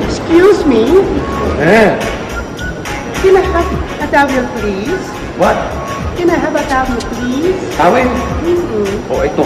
Excuse me? Can I have a towel, please? What? Can I have a towel, please? Tawin? Mm-hmm. O, ito.